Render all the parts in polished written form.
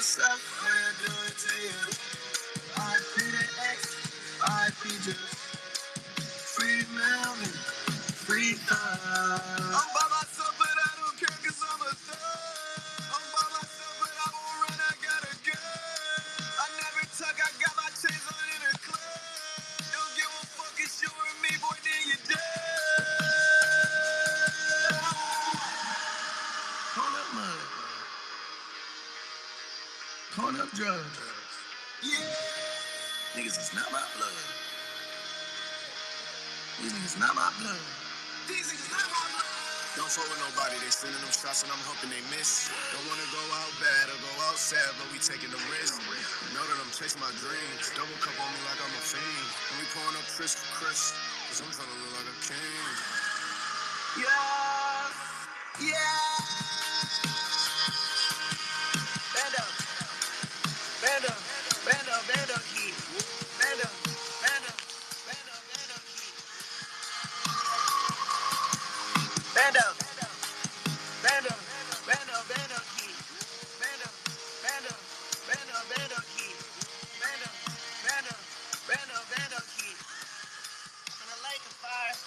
yourself, how you do it to you. RIP the X, RIP just free Melvin, free thug. I'm by myself, but I don't care, cause I'm a thug. I'm by myself, but I won't run, I got a gun. I never tuck, I got my chains on in a club. Don't give a fuck, it's you and me, boy, then you dead. Call up mud. Call up drugs. Yeah. Niggas is not my blood. These niggas not my blood. These niggas not my blood. Don't fuck with nobody, they sending them shots and I'm hoping they miss. Don't wanna go out bad or go out sad, but we taking the risk. Know that I'm chasing my dreams. Double cup on me like I'm a fiend. And we pouring up Chris for Chris, cause I'm trying to look like a king. Yeah, yeah. Bando, bando, bando, bando key. Bando, bando, bando, bando key. Bando, bando, bando, bando key. Bando, bando, bando, bando key. Bando, bando, bando, bando key. And I like a fire.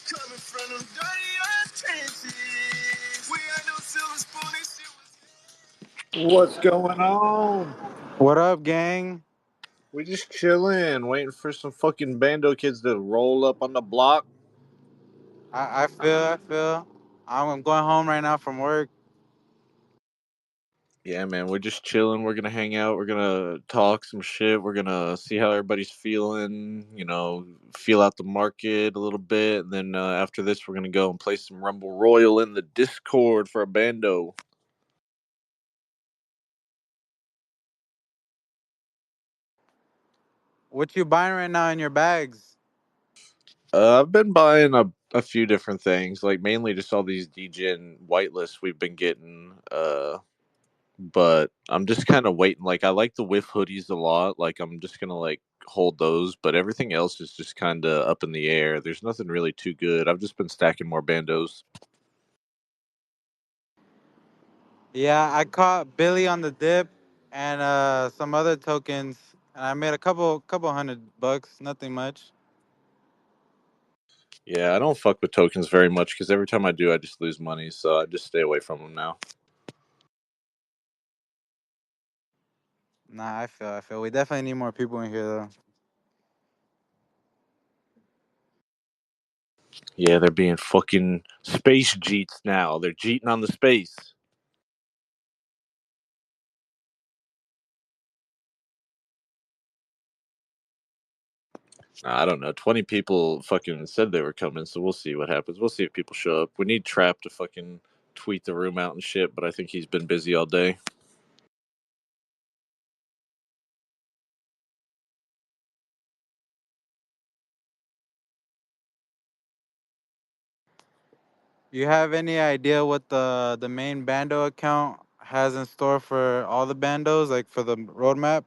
Coming from them dirty ass trenches. We ain't no silver spoon, this shit was. What's going on? What up, gang? We just chilling, waiting for some fucking bando kids to roll up on the block. I feel. I'm going home right now from work. Yeah, man, we're just chilling. We're gonna hang out. We're gonna talk some shit. We're gonna see how everybody's feeling. Feel out the market a little bit. And then after this, we're gonna go and play some Rumble Royal in the Discord for a bando. What you buying right now in your bags? I've been buying a few different things, like mainly just all these DGen whitelists we've been getting. But I'm just kind of waiting. Like I like the whiff hoodies a lot. Like I'm just gonna like hold those, but everything else is just kind of up in the air. There's nothing really too good. I've just been stacking more bandos. Yeah, I caught Billy on the dip and some other tokens, and I made a couple $100. Nothing much. Yeah, I don't fuck with tokens very much because every time I do, I just lose money. So I just stay away from them now. Nah, I feel. We definitely need more people in here though. Yeah, they're being fucking space jeets now. They're jeeting on the space. I don't know. 20 people fucking said they were coming, so we'll see what happens. We'll see if people show up. We need Trap to fucking tweet the room out and shit, but I think he's been busy all day. You have any idea what the main bando account has in store for all the bandos, like for the roadmap?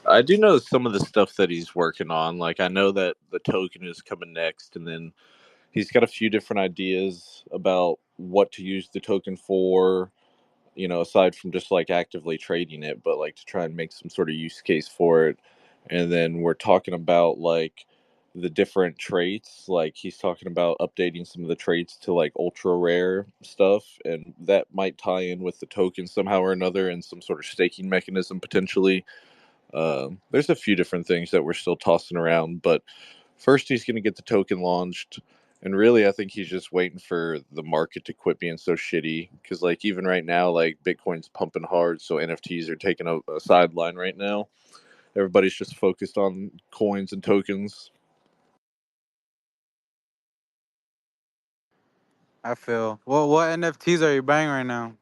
I do know some of the stuff that he's working on. Like I know that the token is coming next, and then he's got a few different ideas about what to use the token for. Aside from just like actively trading it, but like to try and make some sort of use case for it. And then we're talking about like the different traits. Like he's talking about updating some of the traits to like ultra rare stuff, and that might tie in with the token somehow or another, and some sort of staking mechanism potentially. There's a few different things that we're still tossing around, but first he's going to get the token launched. And really, I think he's just waiting for the market to quit being so shitty. Because, like, even right now, like, Bitcoin's pumping hard, so NFTs are taking a sideline right now. Everybody's just focused on coins and tokens. I feel. What NFTs are you buying right now?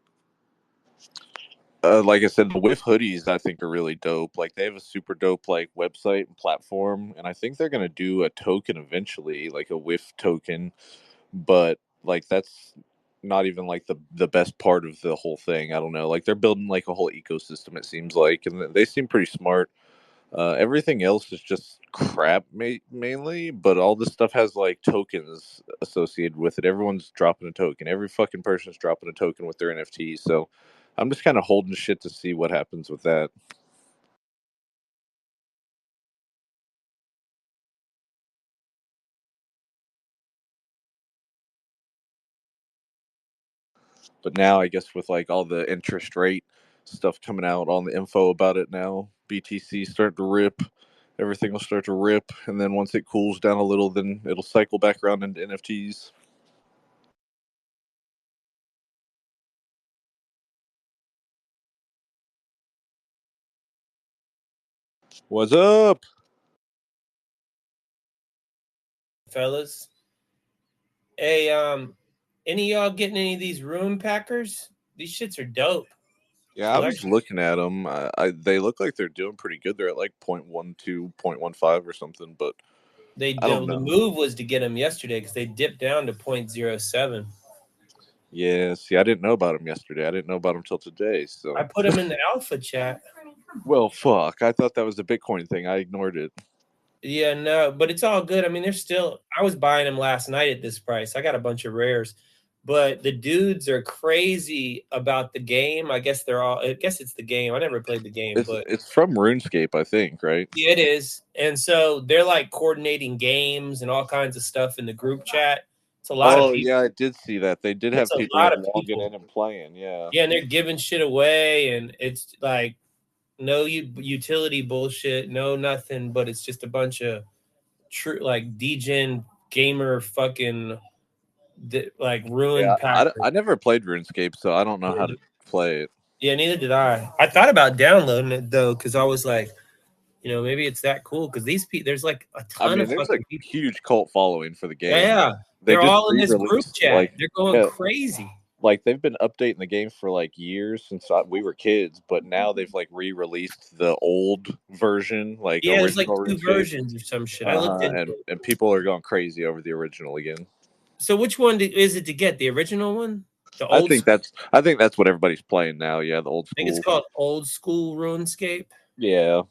Like I said, the Whiff hoodies I think are really dope. Like they have a super dope like website and platform, and I think they're gonna do a token eventually, like a Whiff token. But like that's not even like the best part of the whole thing. I don't know. Like they're building like a whole ecosystem. It seems like, and they seem pretty smart. Everything else is just crap mainly, but all this stuff has like tokens associated with it. Everyone's dropping a token. Every fucking person's dropping a token with their NFT. So I'm just kind of holding shit to see what happens with that. But now I guess with like all the interest rate stuff coming out, all the info about it now, BTC starting to rip. Everything will start to rip, and then once it cools down a little, then it'll cycle back around into NFTs. What's up? Fellas? Hey, any of y'all getting any of these room packers? These shits are dope. Yeah, I was looking at them. They look like they're doing pretty good. They're at like 0.12, 0.15 or something, but I don't The know. move was to get them yesterday because they dipped down to 0.07. Yeah, see, I didn't know about them yesterday. I didn't know about them till today. So I put them in the alpha chat. well, fuck. I thought that was a Bitcoin thing. I ignored it. Yeah, no, but it's all good. I mean, they're still. I was buying them last night at this price. I got a bunch of rares, but the dudes are crazy about the game. I guess they're all. I guess it's the game. I never played the game, but It's from RuneScape, I think, right? yeah, it is. And so they're like coordinating games and all kinds of stuff in the group chat. It's a lot of Oh people. yeah, I did see that. They did It's have a people lot like of logging people. in and playing. Yeah. Yeah, and they're giving shit away, and it's like no utility bullshit, no nothing, but it's just a bunch of true like degen gamer fucking like ruined Yeah, packers. I never played RuneScape, so I don't know how to play it. Yeah, neither did I. I thought about downloading it though, because I was like, maybe it's that cool. Because these people, there's like a I ton mean, of there's a fucking people. huge cult following for the game. Yeah, They they're just all in this group re-released chat. They're going crazy. like they've been updating the game for like years since we were kids, but now they've like re-released the old version, like Yeah, there's like original two RuneScape. versions or some shit. I looked into it. And people are going crazy over the original again. So which one is it to get? The original one? The old school? I think that's what everybody's playing now. Yeah, the old I think it's school. called old school RuneScape. Yeah.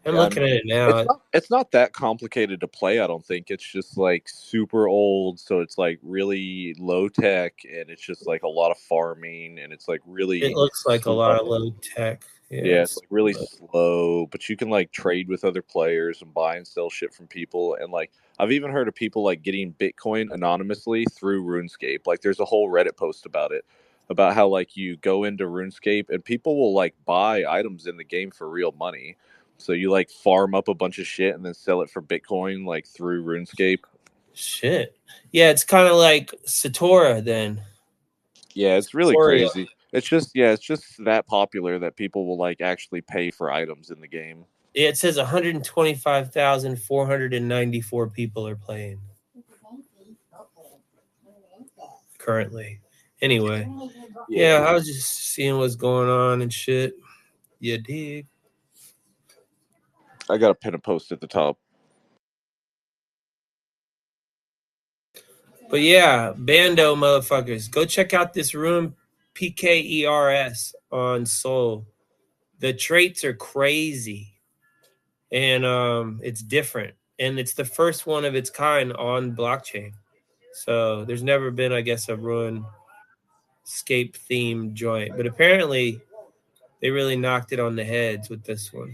I'm Yeah, I looking mean, at it now. it's not that complicated to play. I don't think it's just like super old, so it's like really low tech, and it's just like a lot of farming, and it's like It really looks like a lot of slow. low tech. Yeah, Yeah, it's like really slow, but you can like trade with other players and buy and sell shit from people. And like I've even heard of people like getting Bitcoin anonymously through RuneScape. Like there's a whole Reddit post about it, about how like you go into RuneScape and people will like buy items in the game for real money. So you like farm up a bunch of shit and then sell it for Bitcoin like through RuneScape. shit. Yeah, it's kind of like Satora then. Yeah, it's really Satoria. crazy. It's just that popular that people will like actually pay for items in the game. Yeah, it says 125,494 people are playing currently. Anyway, yeah, I was just seeing what's going on and shit. You dig? I got a pin and post at the top. But yeah, Bando motherfuckers, go check out this room PKERS on Soul. The traits are crazy, and it's different, and it's the first one of its kind on blockchain. So there's never been, I guess, a RuneScape themed joint, but apparently they really knocked it on the heads with this one.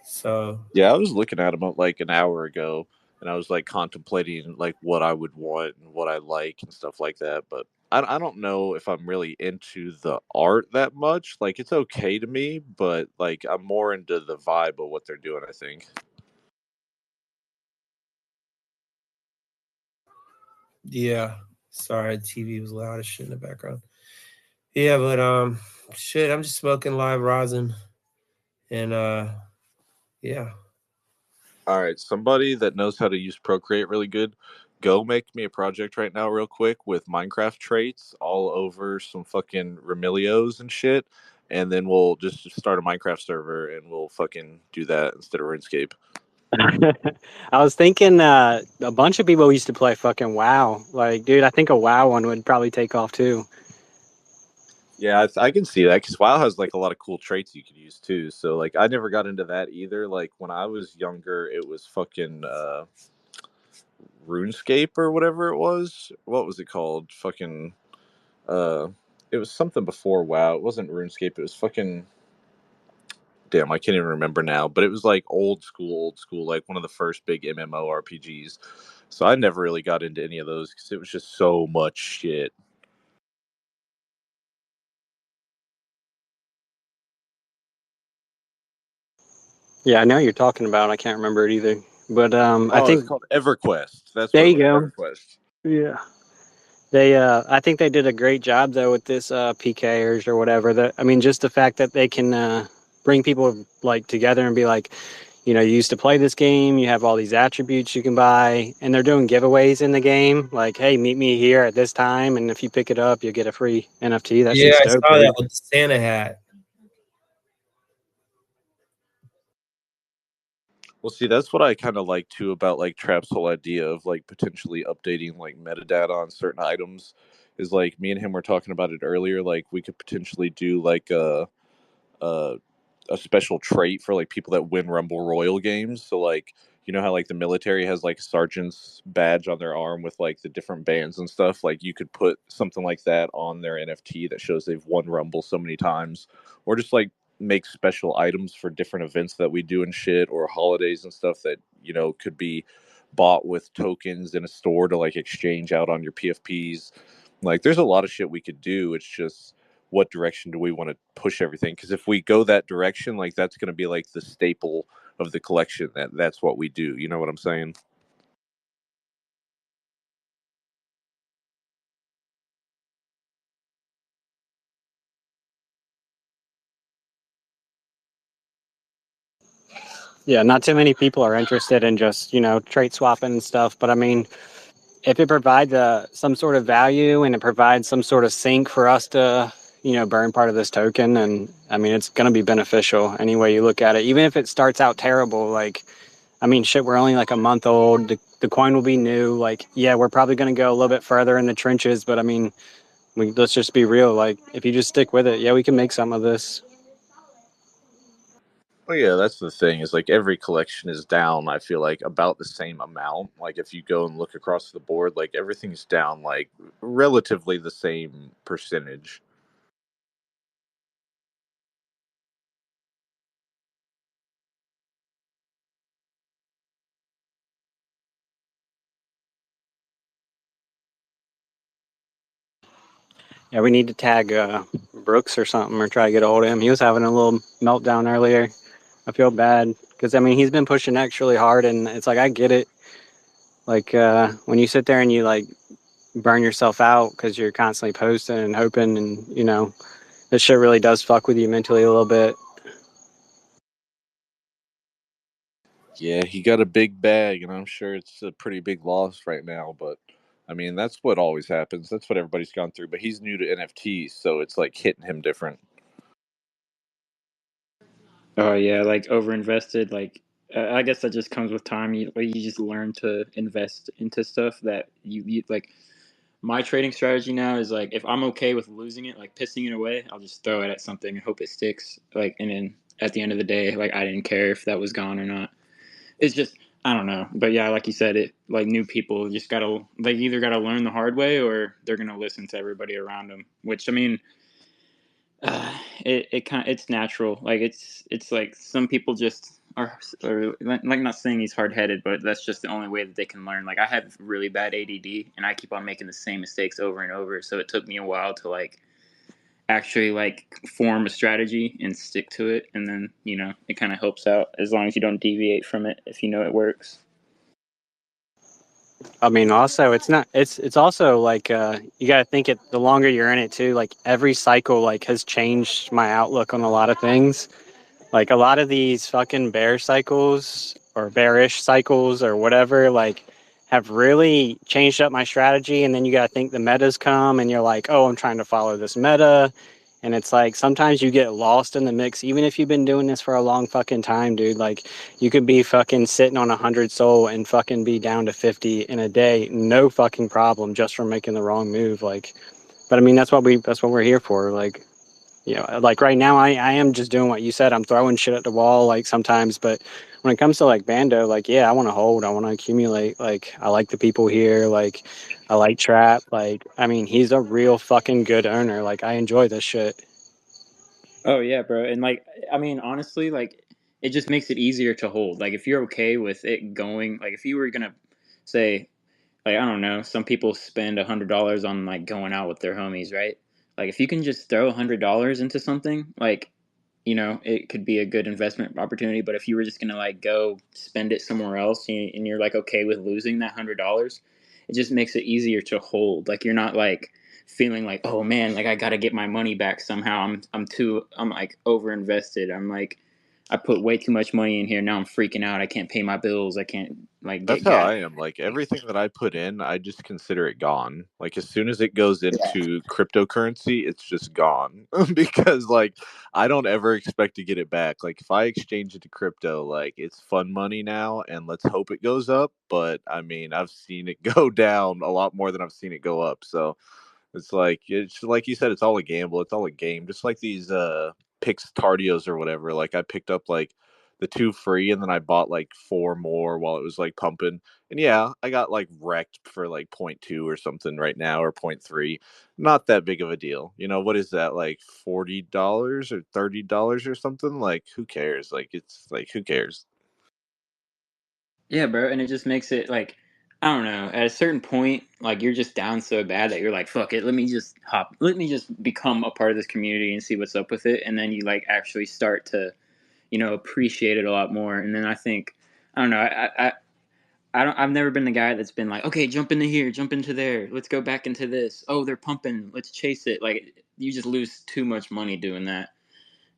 So Yeah, I was looking at them like an hour ago, and I was like contemplating like what I would want and what I like and stuff like that. But I don't know if I'm really into the art that much. Like it's okay to me, but like I'm more into the vibe of what they're doing. I think. yeah, sorry, the TV was loud as shit in the background. Yeah, but shit, I'm just smoking live rosin, and yeah. All right, somebody that knows how to use Procreate really good, go make me a project right now, real quick, with Minecraft traits all over some fucking Remilios and shit, and then we'll just start a Minecraft server and we'll fucking do that instead of RuneScape. I was thinking a bunch of people used to play fucking WoW. Like, dude, I think a WoW one would probably take off too. Yeah, I can see that because WoW has like a lot of cool traits you could use too. So like, I never got into that either. Like when I was younger, it was fucking RuneScape or whatever it was. What was it called? Fucking It was something before WoW. It wasn't RuneScape. It was fucking damn. I can't even remember now. But it was like old school, like one of the first big MMORPGs. So I never really got into any of those because it was just so much shit. Yeah, I know what you're talking about. I can't remember it either. But I Oh, it's think called EverQuest. That's what there it you was. go. EverQuest. Yeah. They I think they did a great job though with this PKers or whatever. That I mean, just the fact that they can bring people like together and be like, you know, you used to play this game, you have all these attributes you can buy, and they're doing giveaways in the game. Like, hey, meet me here at this time, and if you pick it up, you'll get a free NFT. That Yeah, shit's I dope, saw dude. that with the Santa hat. Well, see, that's what I kind of like too about like Trap's whole idea of like potentially updating like metadata on certain items. Is like me and him were talking about it earlier. Like we could potentially do like a a special trait for like people that win Rumble Royal games. So like you know how like the military has like a sergeant's badge on their arm with like the different bands and stuff. Like you could put something like that on their NFT that shows they've won Rumble so many times, or just like make special items for different events that we do and shit, or holidays and stuff that you know could be bought with tokens in a store to like exchange out on your PFPs. Like there's a lot of shit we could do. It's just what direction do we want to push everything? Because if we go that direction, like that's going to be like the staple of the collection. That's what we do. You know what I'm saying? Yeah, not too many people are interested in just, you know, trait swapping and stuff. But I mean, if it provides some sort of value and it provides some sort of sync for us to, you know, burn part of this token, and I mean, it's going to be beneficial any way you look at it. Even if it starts out terrible, like, I mean, shit, we're only like a month old. The coin will be new. Like, yeah, we're probably going to go a little bit further in the trenches, but I mean, let's just be real. Like, if you just stick with it, yeah, we can make some of this. Well, yeah, that's the thing. Is like every collection is down. I feel like about the same amount. Like if you go and look across the board, like everything's down like relatively the same percentage. Yeah, we need to tag Brooks or something or try to get a hold of him. He was having a little meltdown earlier. I feel bad because I mean he's been pushing X really hard, and it's like I get it. Like when you sit there and you like burn yourself out because you're constantly posting and hoping, and you know this shit really does fuck with you mentally a little bit. Yeah, he got a big bag, and I'm sure it's a pretty big loss right now. But I mean, that's what always happens. That's what everybody's gone through. But he's new to NFTs, so it's like hitting him different. Oh yeah, like overinvested. Like I guess that just comes with time. You just learn to invest into stuff that you like. My trading strategy now is like if I'm okay with losing it, like pissing it away, I'll just throw it at something and hope it sticks. Like and then at the end of the day, like I didn't care if that was gone or not. It's just I don't know, but yeah, like you said, it like new people just gotta they either gotta learn the hard way or they're gonna listen to everybody around them. Which I mean, it kind it's natural. Like it's like some people just are like not saying he's hard headed, but that's just the only way that they can learn. Like I have really bad ADD, and I keep on making the same mistakes over and over. So it took me a while to like actually like form a strategy and stick to it, and then you know it kind of helps out as long as you don't deviate from it if you know it works. I mean, also it's not. It's also like you got to think it. The longer you're in it too, like every cycle like has changed my outlook on a lot of things. Like a lot of these fucking bear cycles or bearish cycles or whatever, like have really changed up my strategy. And then you got to think the metas come and you're like, oh, I'm trying to follow this meta. And it's like sometimes you get lost in the mix, even if you've been doing this for a long fucking time, dude. Like you could be fucking sitting on 100 soul and fucking be down to 50 in a day, no fucking problem, just from making the wrong move. Like, but I mean, that's what we're here for. Like, you know, like right now I am just doing what you said. I'm throwing shit at the wall like sometimes, but when it comes to like Bando, like, yeah, I want to hold, I want to accumulate. Like, I like the people here. Like, I like Trap. Like, I mean, he's a real fucking good earner. Like, I enjoy this shit. Oh yeah, bro. And like, I mean, honestly, like, it just makes it easier to hold. Like, if you're okay with it going, like, if you were gonna say, like, I don't know, some people spend $100 on like going out with their homies, right? Like, if you can just throw $100 into something, like, you know, it could be a good investment opportunity. But if you were just gonna like go spend it somewhere else, and you're like okay with losing that $100, it just makes it easier to hold. Like, you're not like feeling like, oh man, like I gotta get my money back somehow. I'm like over invested. I'm like, I put way too much money in here. Now I'm freaking out. I can't pay my bills. I can't like That's get how gas. I am. Like everything that I put in, I just consider it gone. Like as soon as it goes Yeah. into cryptocurrency, it's just gone because like I don't ever expect to get it back. Like if I exchange it to crypto, like it's fun money now and let's hope it goes up, but I mean, I've seen it go down a lot more than I've seen it go up. So it's like you said, it's all a gamble, it's all a game. Just like these Pix Tardios or whatever. Like I picked up like the two free and then I bought like four more while it was like pumping. And yeah, I got like wrecked for like point 0.2 or something right now or point 0.3. Not that big of a deal. You know, what is that, like $40 or $30 or something? Like who cares? Like it's like who cares? Yeah, bro, and it just makes it like, I don't know. At a certain point, like you're just down so bad that you're like, fuck it, let me just become a part of this community and see what's up with it, and then you like actually start to, you know, appreciate it a lot more. And then I think, I don't know, I've never been the guy that's been like, okay, jump into here, jump into there, let's go back into this. Oh, they're pumping, let's chase it. Like you just lose too much money doing that.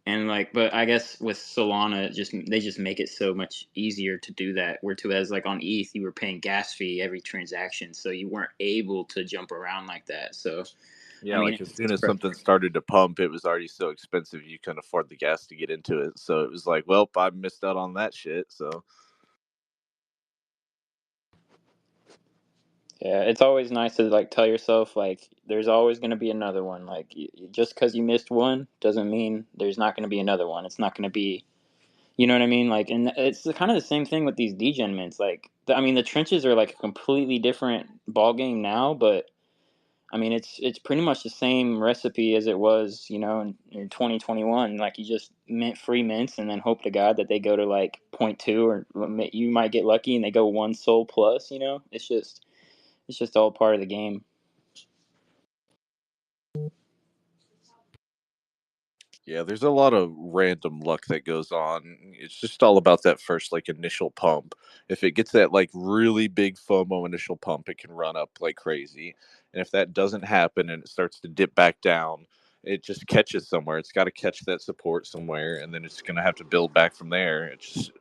And like, but I guess with Solana, they just make it so much easier to do that. Whereas like on ETH, you were paying gas fee every transaction, so you weren't able to jump around like that. So I Yeah, mean, like as soon as something started to pump, it was already so expensive you couldn't afford the gas to get into it. So it was like, well, I missed out on that shit. So yeah, it's always nice to like tell yourself like there's always going to be another one. Like just because you missed one doesn't mean there's not going to be another one. It's not going to be, you know what I mean? Like, and it's kind of the same thing with these degen mints. Like, I mean, the trenches are like a completely different ball game now, but I mean, it's pretty much the same recipe as it was, you know, in 2021. Like, you just mint free mints and then hope to God that they go to like point 0.2, or you might get lucky and they go one soul plus. You know, it's just all part of the game. yeah, there's a lot of random luck that goes on. It's just all about that first like initial pump. If it gets that like really big FOMO initial pump, it can run up like crazy. And if that doesn't happen and it starts to dip back down, it just catches somewhere. It's got to catch that support somewhere, and then it's gonna have to build back from there. It's just,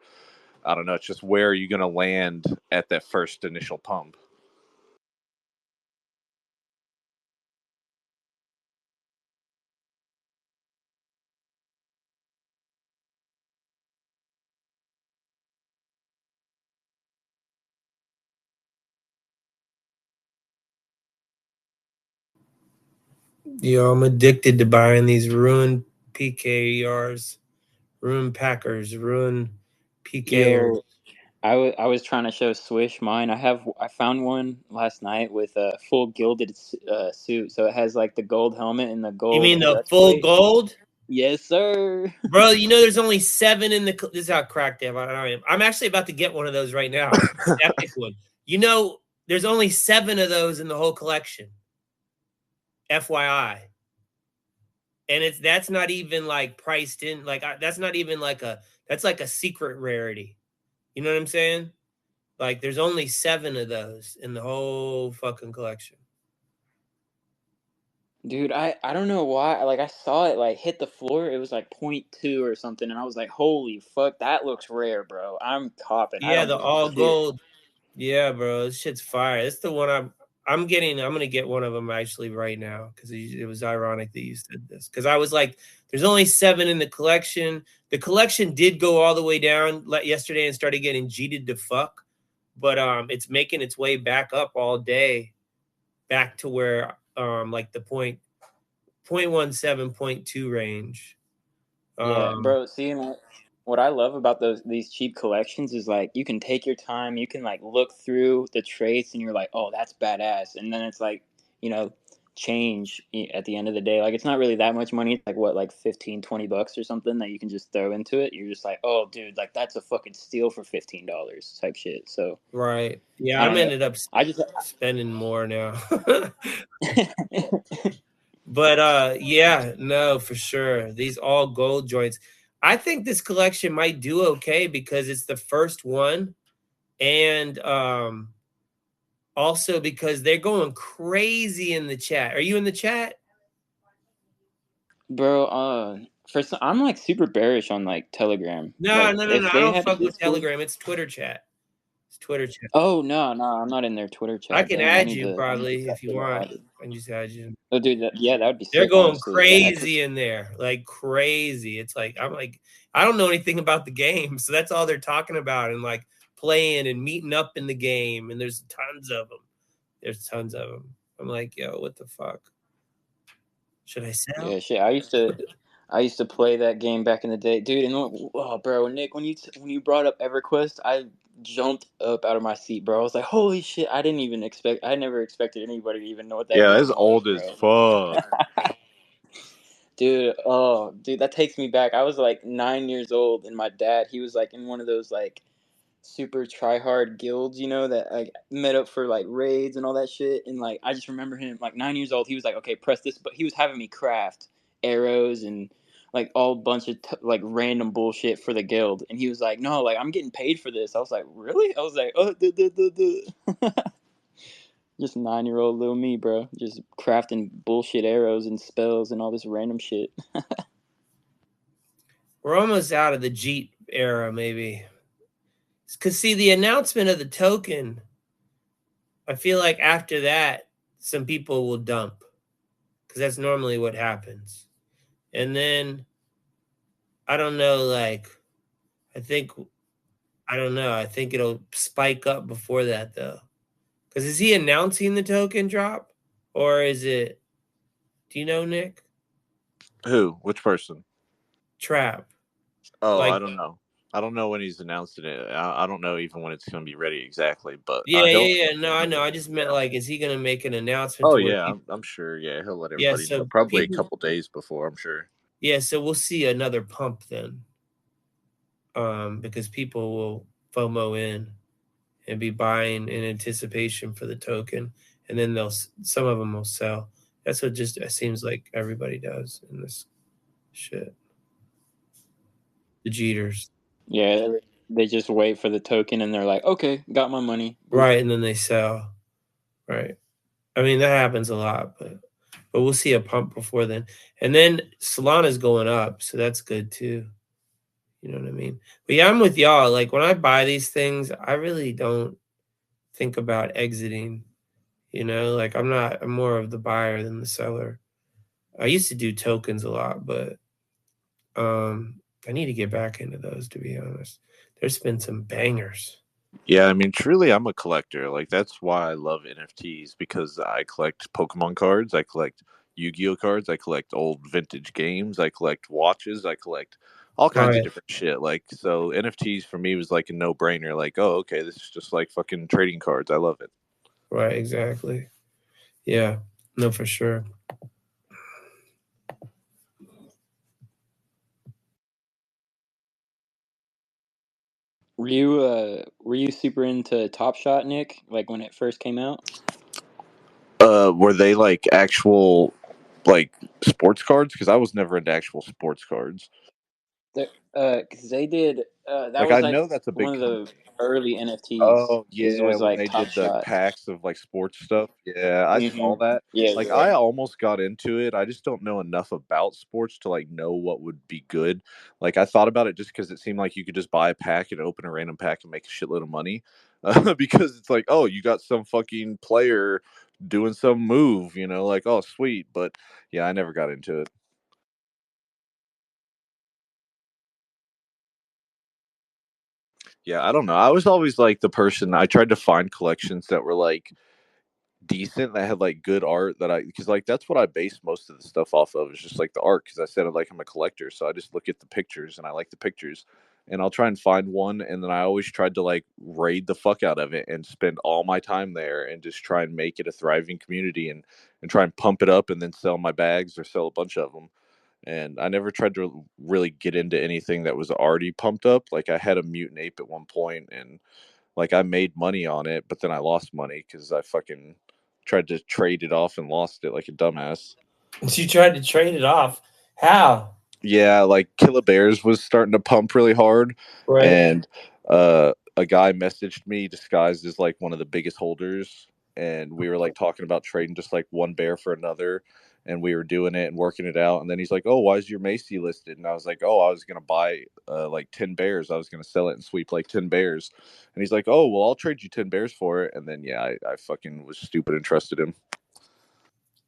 I don't know. It's just where are you gonna land at that first initial pump? Yo, I'm addicted to buying these ruined PKERs, ruined Packers, ruined PKers. Yo, I was trying to show Swish mine. I found one last night with a full gilded suit, so it has like the gold helmet and the You gold mean the full breastplate. gold? Yes, sir. Bro, you know there's only 7 in the. This is how cracked I am. I'm actually about to get one of those right now. Epic one. You know, there's only 7 of those in the whole collection. FYI. And that's not even like priced in. Like that's not even like that's like a secret rarity. You know what I'm saying? Like there's only 7 of those in the whole fucking collection. Dude, I don't know why. Like I saw it like hit the floor. It was like point 0.2 or something, and I was like, "Holy fuck, that looks rare, bro." I'm topping. I Yeah, don't the believe I all see it. gold. Yeah, bro, this shit's fire. It's the one I'm getting. I'm gonna get one of them actually right now because it was ironic that you said this because I was like, there's only 7 in the collection. The collection did go all the way down yesterday and started getting cheated to fuck, but it's making its way back up all day, back to where like the point 0.17, 0.2 range. Yeah, bro. See, what I love about these cheap collections is like you can take your time, you can like look through the traits, and you're like, oh, that's badass. And then it's like, you know, change at the end of the day. Like it's not really that much money. It's like what, like 15, $20 or something that you can just throw into it. You're just like, oh, dude, like that's a fucking steal for $15 type shit. So right. Yeah, I I'm don't know. ended up I just spending more now. But yeah, no, for sure. These all gold joints. I think this collection might do okay because it's the first one, and also because they're going crazy in the chat. Are you in the chat? bro, I'm like super bearish on like Telegram. No. Like I if they don't had a fuck with Discord. Telegram. It's Twitter chat. It's Twitter chat. Oh no, I'm not in their Twitter I chat. can Damn, add you I need to probably try if to you get want. added. I can just add you. Oh, dude, yeah, that would be They're sick. going Honestly, yeah, crazy in there, like crazy. It's like I'm like I don't know anything about the game, so that's all they're talking about and like playing and meeting up in the game. And there's tons of them. There's tons of them. I'm like, yo, what the fuck? Should I sell? yeah, shit. I used to play that game back in the day, dude. And oh, bro, Nick, when you brought up EverQuest, I jumped up out of my seat, bro. I was like, holy shit! I never expected anybody to even know what that Yeah, game it's was, old as bro. fuck. Dude, oh, dude, that takes me back. I was like 9 years old, and my dad, he was like in one of those like super try hard guilds, you know, that like met up for like raids and all that shit. And like I just remember him like 9 years old. He was like, okay, press this, but he was having me craft arrows and like all bunch of like random bullshit for the guild. And he was like, no, like I'm getting paid for this. I was like, really? I was like, oh, duh, duh, duh, duh. Just 9-year-old little me, bro, just crafting bullshit arrows and spells and all this random shit. We're almost out of the Jeet era, maybe. Because see, the announcement of the token, I feel like after that, some people will dump. Because that's normally what happens. And then, I don't know, like, I don't know. I think it'll spike up before that, though. Because is he announcing the token drop? Or is it, do you know, Nick? Who? Which person? Trap. Oh, Like, I don't know. I don't know when he's announcing it. I don't know even when it's going to be ready exactly, but yeah. No, I know. I just meant, yeah. like, is he going to make an announcement Oh to where yeah, people, I'm sure. Yeah, he'll let yeah, everybody know. so Probably a people, couple days before. I'm sure. yeah, so we'll see another pump then. Because people will FOMO in and be buying in anticipation for the token, and then some of them will sell. That's what just it seems like everybody does in this shit. The Jeters, Yeah, they just wait for the token and they're like, okay, got my money. Boop. right? And then they sell, right? I mean that happens a lot, but we'll see a pump before then, and then Solana's going up, so that's good too. You know what I mean? But yeah, I'm with y'all. Like when I buy these things, I really don't think about exiting. You know, like I'm more of the buyer than the seller. I used to do tokens a lot, but I need to get back into those, to be honest. There's been some bangers. Yeah, I mean, truly, I'm a collector. Like that's why I love NFTs because I collect Pokemon cards, I collect Yu-Gi-Oh cards, I collect old vintage games, I collect watches, I collect all kinds of Right, different shit. Like so, NFTs for me was like a no-brainer. Like, oh, okay, this is just like fucking trading cards. I love it. right, exactly. Yeah, no, for sure. Were you super into Top Shot, Nick? Like when it first came out? Were they like actual like sports cards? Because I was never into actual sports cards. Because they did. That Like was I like know that's a big one of company. the early NFTs. Oh Is yeah, was when like they Top did the Shot. packs of like sports stuff. Yeah, I saw that. Yeah, Like yeah. I almost got into it. I just don't know enough about sports to like know what would be good. Like I thought about it just because it seemed like you could just buy a pack and open a random pack and make a shitload of money. Because it's like, oh, you got some fucking player doing some move, like oh sweet. But yeah, I never got into it. Yeah, I don't know. I was always like the person I tried to find collections that were like decent, that had like good art, that I, because like that's what I base most of the stuff off of, is just like the art, because I said like I'm a collector, so I just look at the pictures and I like the pictures, and I'll try and find one, and then I always tried to like raid the fuck out of it and spend all my time there and just try and make it a thriving community, and try and pump it up and then sell my bags or sell a bunch of them. And I never tried to really get into anything that was already pumped up. Like I had a mutant ape at one point, and like I made money on it, but then I lost money because I fucking tried to trade it off and lost it like a dumbass. You tried to trade it off. How? Yeah, like Killer Bears was starting to pump really hard, Right. and a guy messaged me disguised as like one of the biggest holders, and we were like talking about trading just like one bear for another, and we were doing it and working it out, and then he's like, "Oh, why is your Macy listed?" And I was like, "Oh, I was gonna buy like 10 bears. I was gonna sell it and sweep like 10 bears." And he's like, "Oh, well, I'll trade you 10 bears for it." And then yeah, I fucking was stupid and trusted him.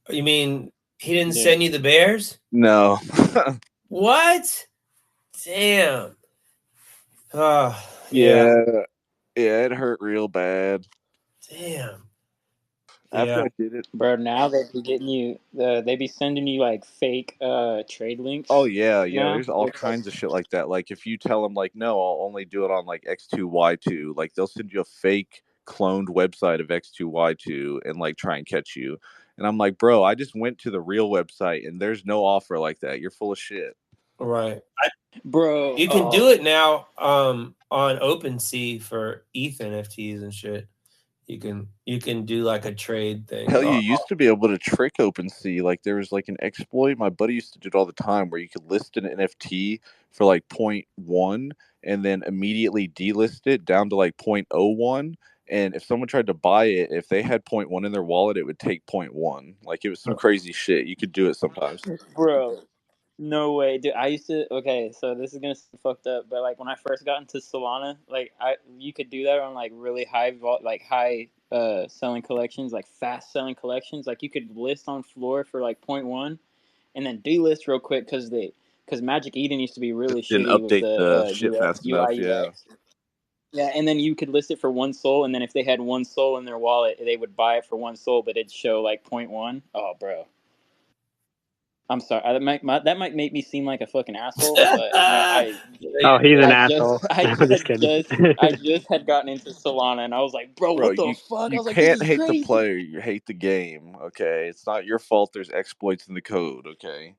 You mean he didn't Yeah. send you the bears? No. What? Damn. Oh, yeah. Yeah. Yeah, it hurt real bad. Damn. After Yeah. I did it. Bro, now they be getting you. They be sending you like fake trade Oh links. yeah, yeah. Now There's all it's like, kinds of shit like that. Like if you tell them like, no, I'll only do it on like X2Y2. Like they'll send you a fake cloned website of X2Y2 and like try and catch you. And I'm like, bro, I just went to the real website and there's no offer like that. You're full of shit. Right. bro. You can do it now on OpenSea for ETH NFTs and shit. You can do like a trade thing. Hell, you used to be able to trick OpenSea. Like there was like an exploit. My buddy used to do it all the time, where you could list an NFT for like 0.1 and then immediately delist it down to like 0.01. And if someone tried to buy it, if they had 0.1 in their wallet, it would take 0.1. Like it was some crazy shit. You could do it sometimes. Bro, no way, dude. I used to. Okay, so this is gonna sound fucked up, but like when I first got into Solana, like you could do that on like really like high selling collections, like fast selling collections. Like you could list on floor for like point one, and then delist real quick because Magic Eden used to be really Didn't shitty with update the the shit fast UI enough. Yeah. UX. Yeah, and then you could list it for 1 SOL, and then if they had 1 SOL in their wallet, they would buy it for 1 SOL, but it'd show like point one. Oh, bro. I'm sorry. That might make me seem like a fucking asshole, but man, Oh, he's an I asshole. just I I'm just just kidding. I just had gotten into Solana, and I was like, bro, Bro, what the fuck? I you was like, this can't is hate the crazy. player. You hate the game. Okay, it's not your fault. There's exploits in the code. Okay.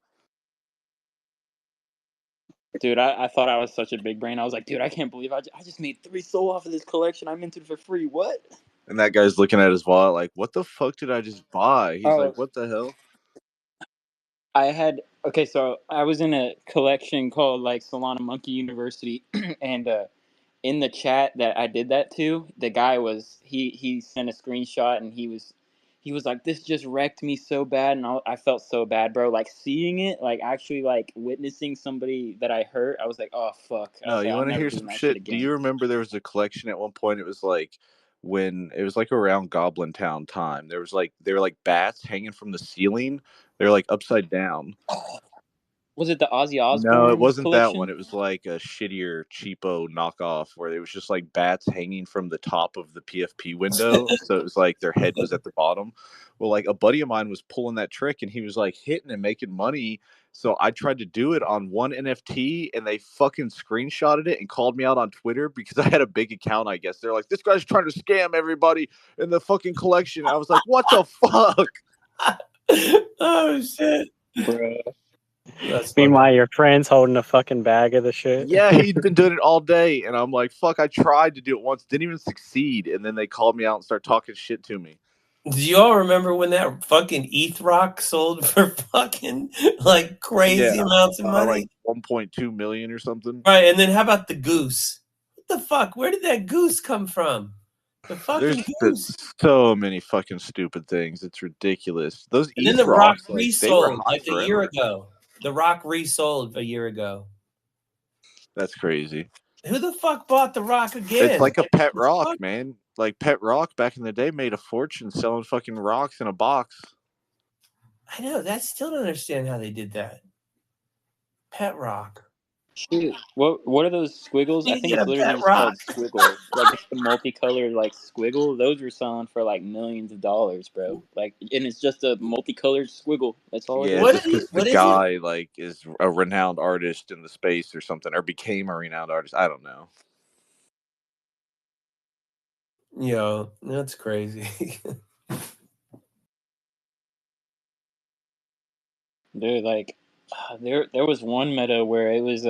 Dude, I thought I was such a big brain. I was like, dude, I can't believe I just made 3 SOL off of this collection. I minted for free. What? And that guy's looking at his wallet like, what the fuck did I just buy? He's like, Oh, what the hell? I had okay, so I was in a collection called like Solana Monkey University, and in the chat that I did that to, the guy was he sent a screenshot and he was like, this just wrecked me so bad, and I felt so bad, bro. Like seeing it, like actually like witnessing somebody that I hurt, I was like, oh fuck. I No, was like, you want I'm to never hear doing some that shit shit? Do again. you remember there was a collection at one point? It was like when it was like around Goblin Town time. There was like, they were like bats hanging from the ceiling. They're like upside down. Was it the Ozzy No, it Osbourne wasn't that one. collection? It was like a shittier, cheapo knockoff where it was just like bats hanging from the top of the PFP window. So it was like their head was at the bottom. Well, like a buddy of mine was pulling that trick and he was like hitting and making money. So I tried to do it on one NFT and they fucking screenshotted it and called me out on Twitter because I had a big account, I guess. They're like, this guy's trying to scam everybody in the fucking collection. I was like, what the fuck? Oh shit. Bro. That's funny. Meanwhile, your friend's holding a fucking bag of the shit. Yeah, he'd been doing it all day, and I'm like, "Fuck!" I tried to do it once, didn't even succeed, and then they called me out and started talking shit to me. Do you all remember when that fucking ETH rock sold for fucking like crazy Yeah, amounts of money? like 1.2 million or something. Right, and then how about the goose? What the fuck? Where did that goose come from? The There's fucking been goose. so many fucking stupid things. It's ridiculous. Those And then ETH the rock rocks, like they were resold hot like a year forever. ago. The rock resold a year ago. That's crazy. Who the fuck bought the rock again? It's like a pet What the rock, fuck? man. Like pet rock back in the day made a fortune selling fucking rocks in a box. I know. That still don't understand how they did that. Pet rock. Shoot, what are those squiggles? I think Yeah, it's literally pet just rock. called squiggle. Like it's the multicolored like squiggle. Those were selling for like millions of dollars, bro. Like, and it's just a multicolored squiggle. That's all it Yeah, is. just because the What is it? guy like is a renowned artist in the space or something, or became a renowned artist. I don't know. Yo, that's crazy. Dude, like, there was one meta where it was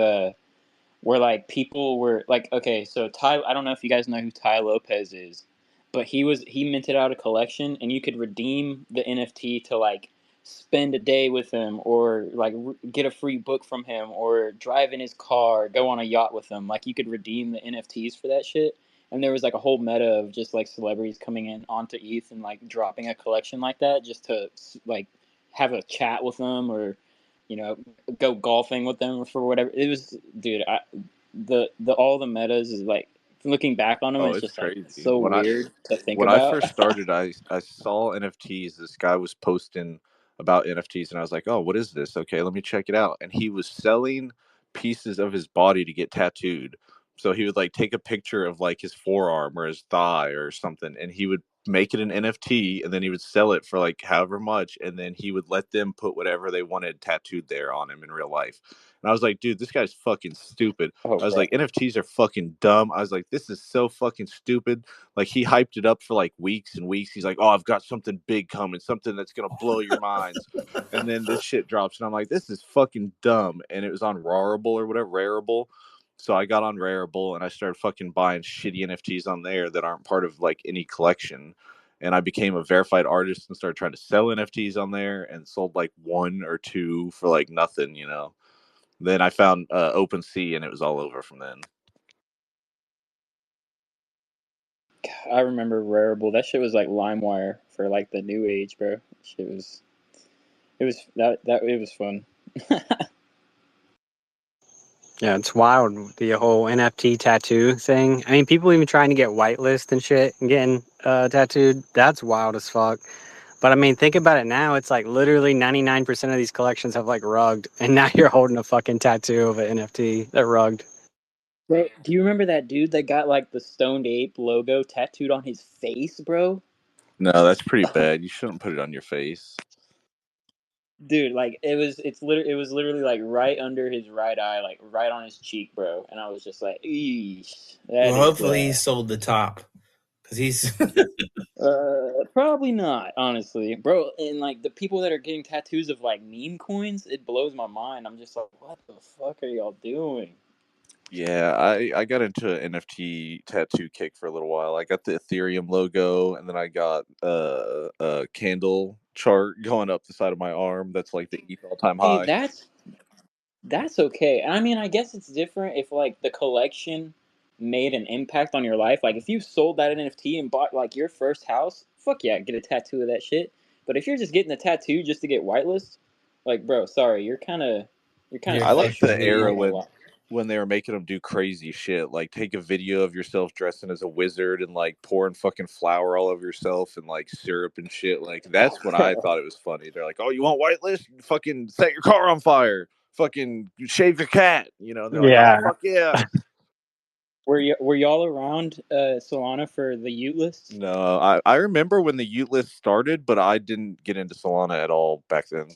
where like people were like, okay, so Ty, I don't know if you guys know who Ty Lopez is, but he minted out a collection, and you could redeem the NFT to like spend a day with him, or like get a free book from him, or drive in his car, go on a yacht with him. Like you could redeem the NFTs for that shit. And there was like a whole meta of just like celebrities coming in onto ETH and like dropping a collection like that just to like have a chat with them, or you know, go golfing with them for whatever. It was, dude. The all the metas is like, looking back on them, Oh, it's it's just like crazy. so weird to think When I about. first started, I saw NFTs. This guy was posting about NFTs, and I was like, "Oh, what is this? Okay, let me check it out." And he was selling pieces of his body to get tattooed. So he would like take a picture of like his forearm or his thigh or something, and he would make it an NFT, and then he would sell it for like however much, and then he would let them put whatever they wanted tattooed there on him in real life. And I was like, dude, this guy's fucking stupid. Oh, I was bro. like, NFTs are fucking dumb. I was like, this is so fucking stupid. Like he hyped it up for like weeks and weeks. He's like, "Oh, I've got something big coming, something that's gonna blow your minds." And then this shit drops, and I'm like, "This is fucking dumb." And it was on Rarible or whatever, Rarible. So I got on Rarible and I started fucking buying shitty NFTs on there that aren't part of like any collection. And I became a verified artist and started trying to sell NFTs on there and sold like one or two for like nothing, you know. Then I found OpenSea and it was all over from then. I remember Rarible. That shit was like LimeWire for like the new age, bro. Shit was, it was fun. Yeah, it's wild, the whole NFT tattoo thing. I mean, people even trying to get whitelist and shit and getting tattooed. That's wild as fuck. But I mean, think about it now. It's like literally 99% of these collections have like rugged, and now you're holding a fucking tattoo of an NFT that rugged. Bro, do you remember that dude that got like the Stoned Ape logo tattooed on his face, bro? No, that's pretty bad. You shouldn't put it on your face. Dude, like it was literally like right under his right eye, like right on his cheek, bro. And I was just like, eesh, that Well, is hopefully he sold the top because he's. probably not, honestly, bro. And like the people that are getting tattoos of like meme coins, it blows my mind. I'm just like, what the fuck are y'all doing? Yeah, I got into an NFT tattoo kick for a little while. I got the Ethereum logo, and then I got a candle chart going up the side of my arm. That's like the ETH all time See, high. that's okay. I mean, I guess it's different if like the collection made an impact on your life. Like if you sold that NFT and bought like your first house, fuck yeah, get a tattoo of that shit. But if you're just getting a tattoo just to get whitelist, like bro, sorry, you're kind of You're I like special. the I'm fishy. era not gonna lie. when they were making them do crazy shit, like take a video of yourself dressing as a wizard and like pouring fucking flour all over yourself and like syrup and shit. Like that's when I thought it was funny. They're like, "Oh, you want whitelist? Fucking set your car on fire. Fucking shave your cat." You know, and they're like, "Oh, Yeah. fuck yeah." Were y'all around Solana for the Ute list? No, I remember when the Ute list started, but I didn't get into Solana at all back then.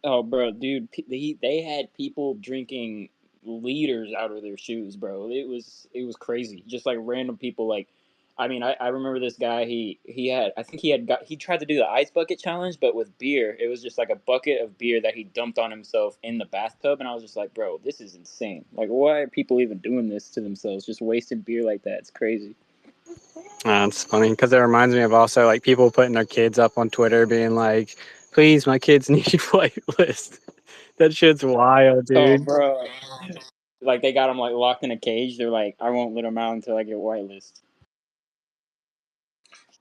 Oh, bro, dude, they had people drinking liters out of their shoes, bro. It was crazy. Just like random people. Like, I mean, I remember this guy. He had, I think he tried to do the ice bucket challenge, but with beer. It was just like a bucket of beer that he dumped on himself in the bathtub, and I was just like, bro, this is insane. Like, why are people even doing this to themselves? Just wasting beer like that? It's crazy. It's funny because it reminds me of also like people putting their kids up on Twitter being like, please, my kids need whitelist. That shit's wild, Oh, dude. bro, like they got him like locked in a cage. They're like, I won't let him out until I get whitelist.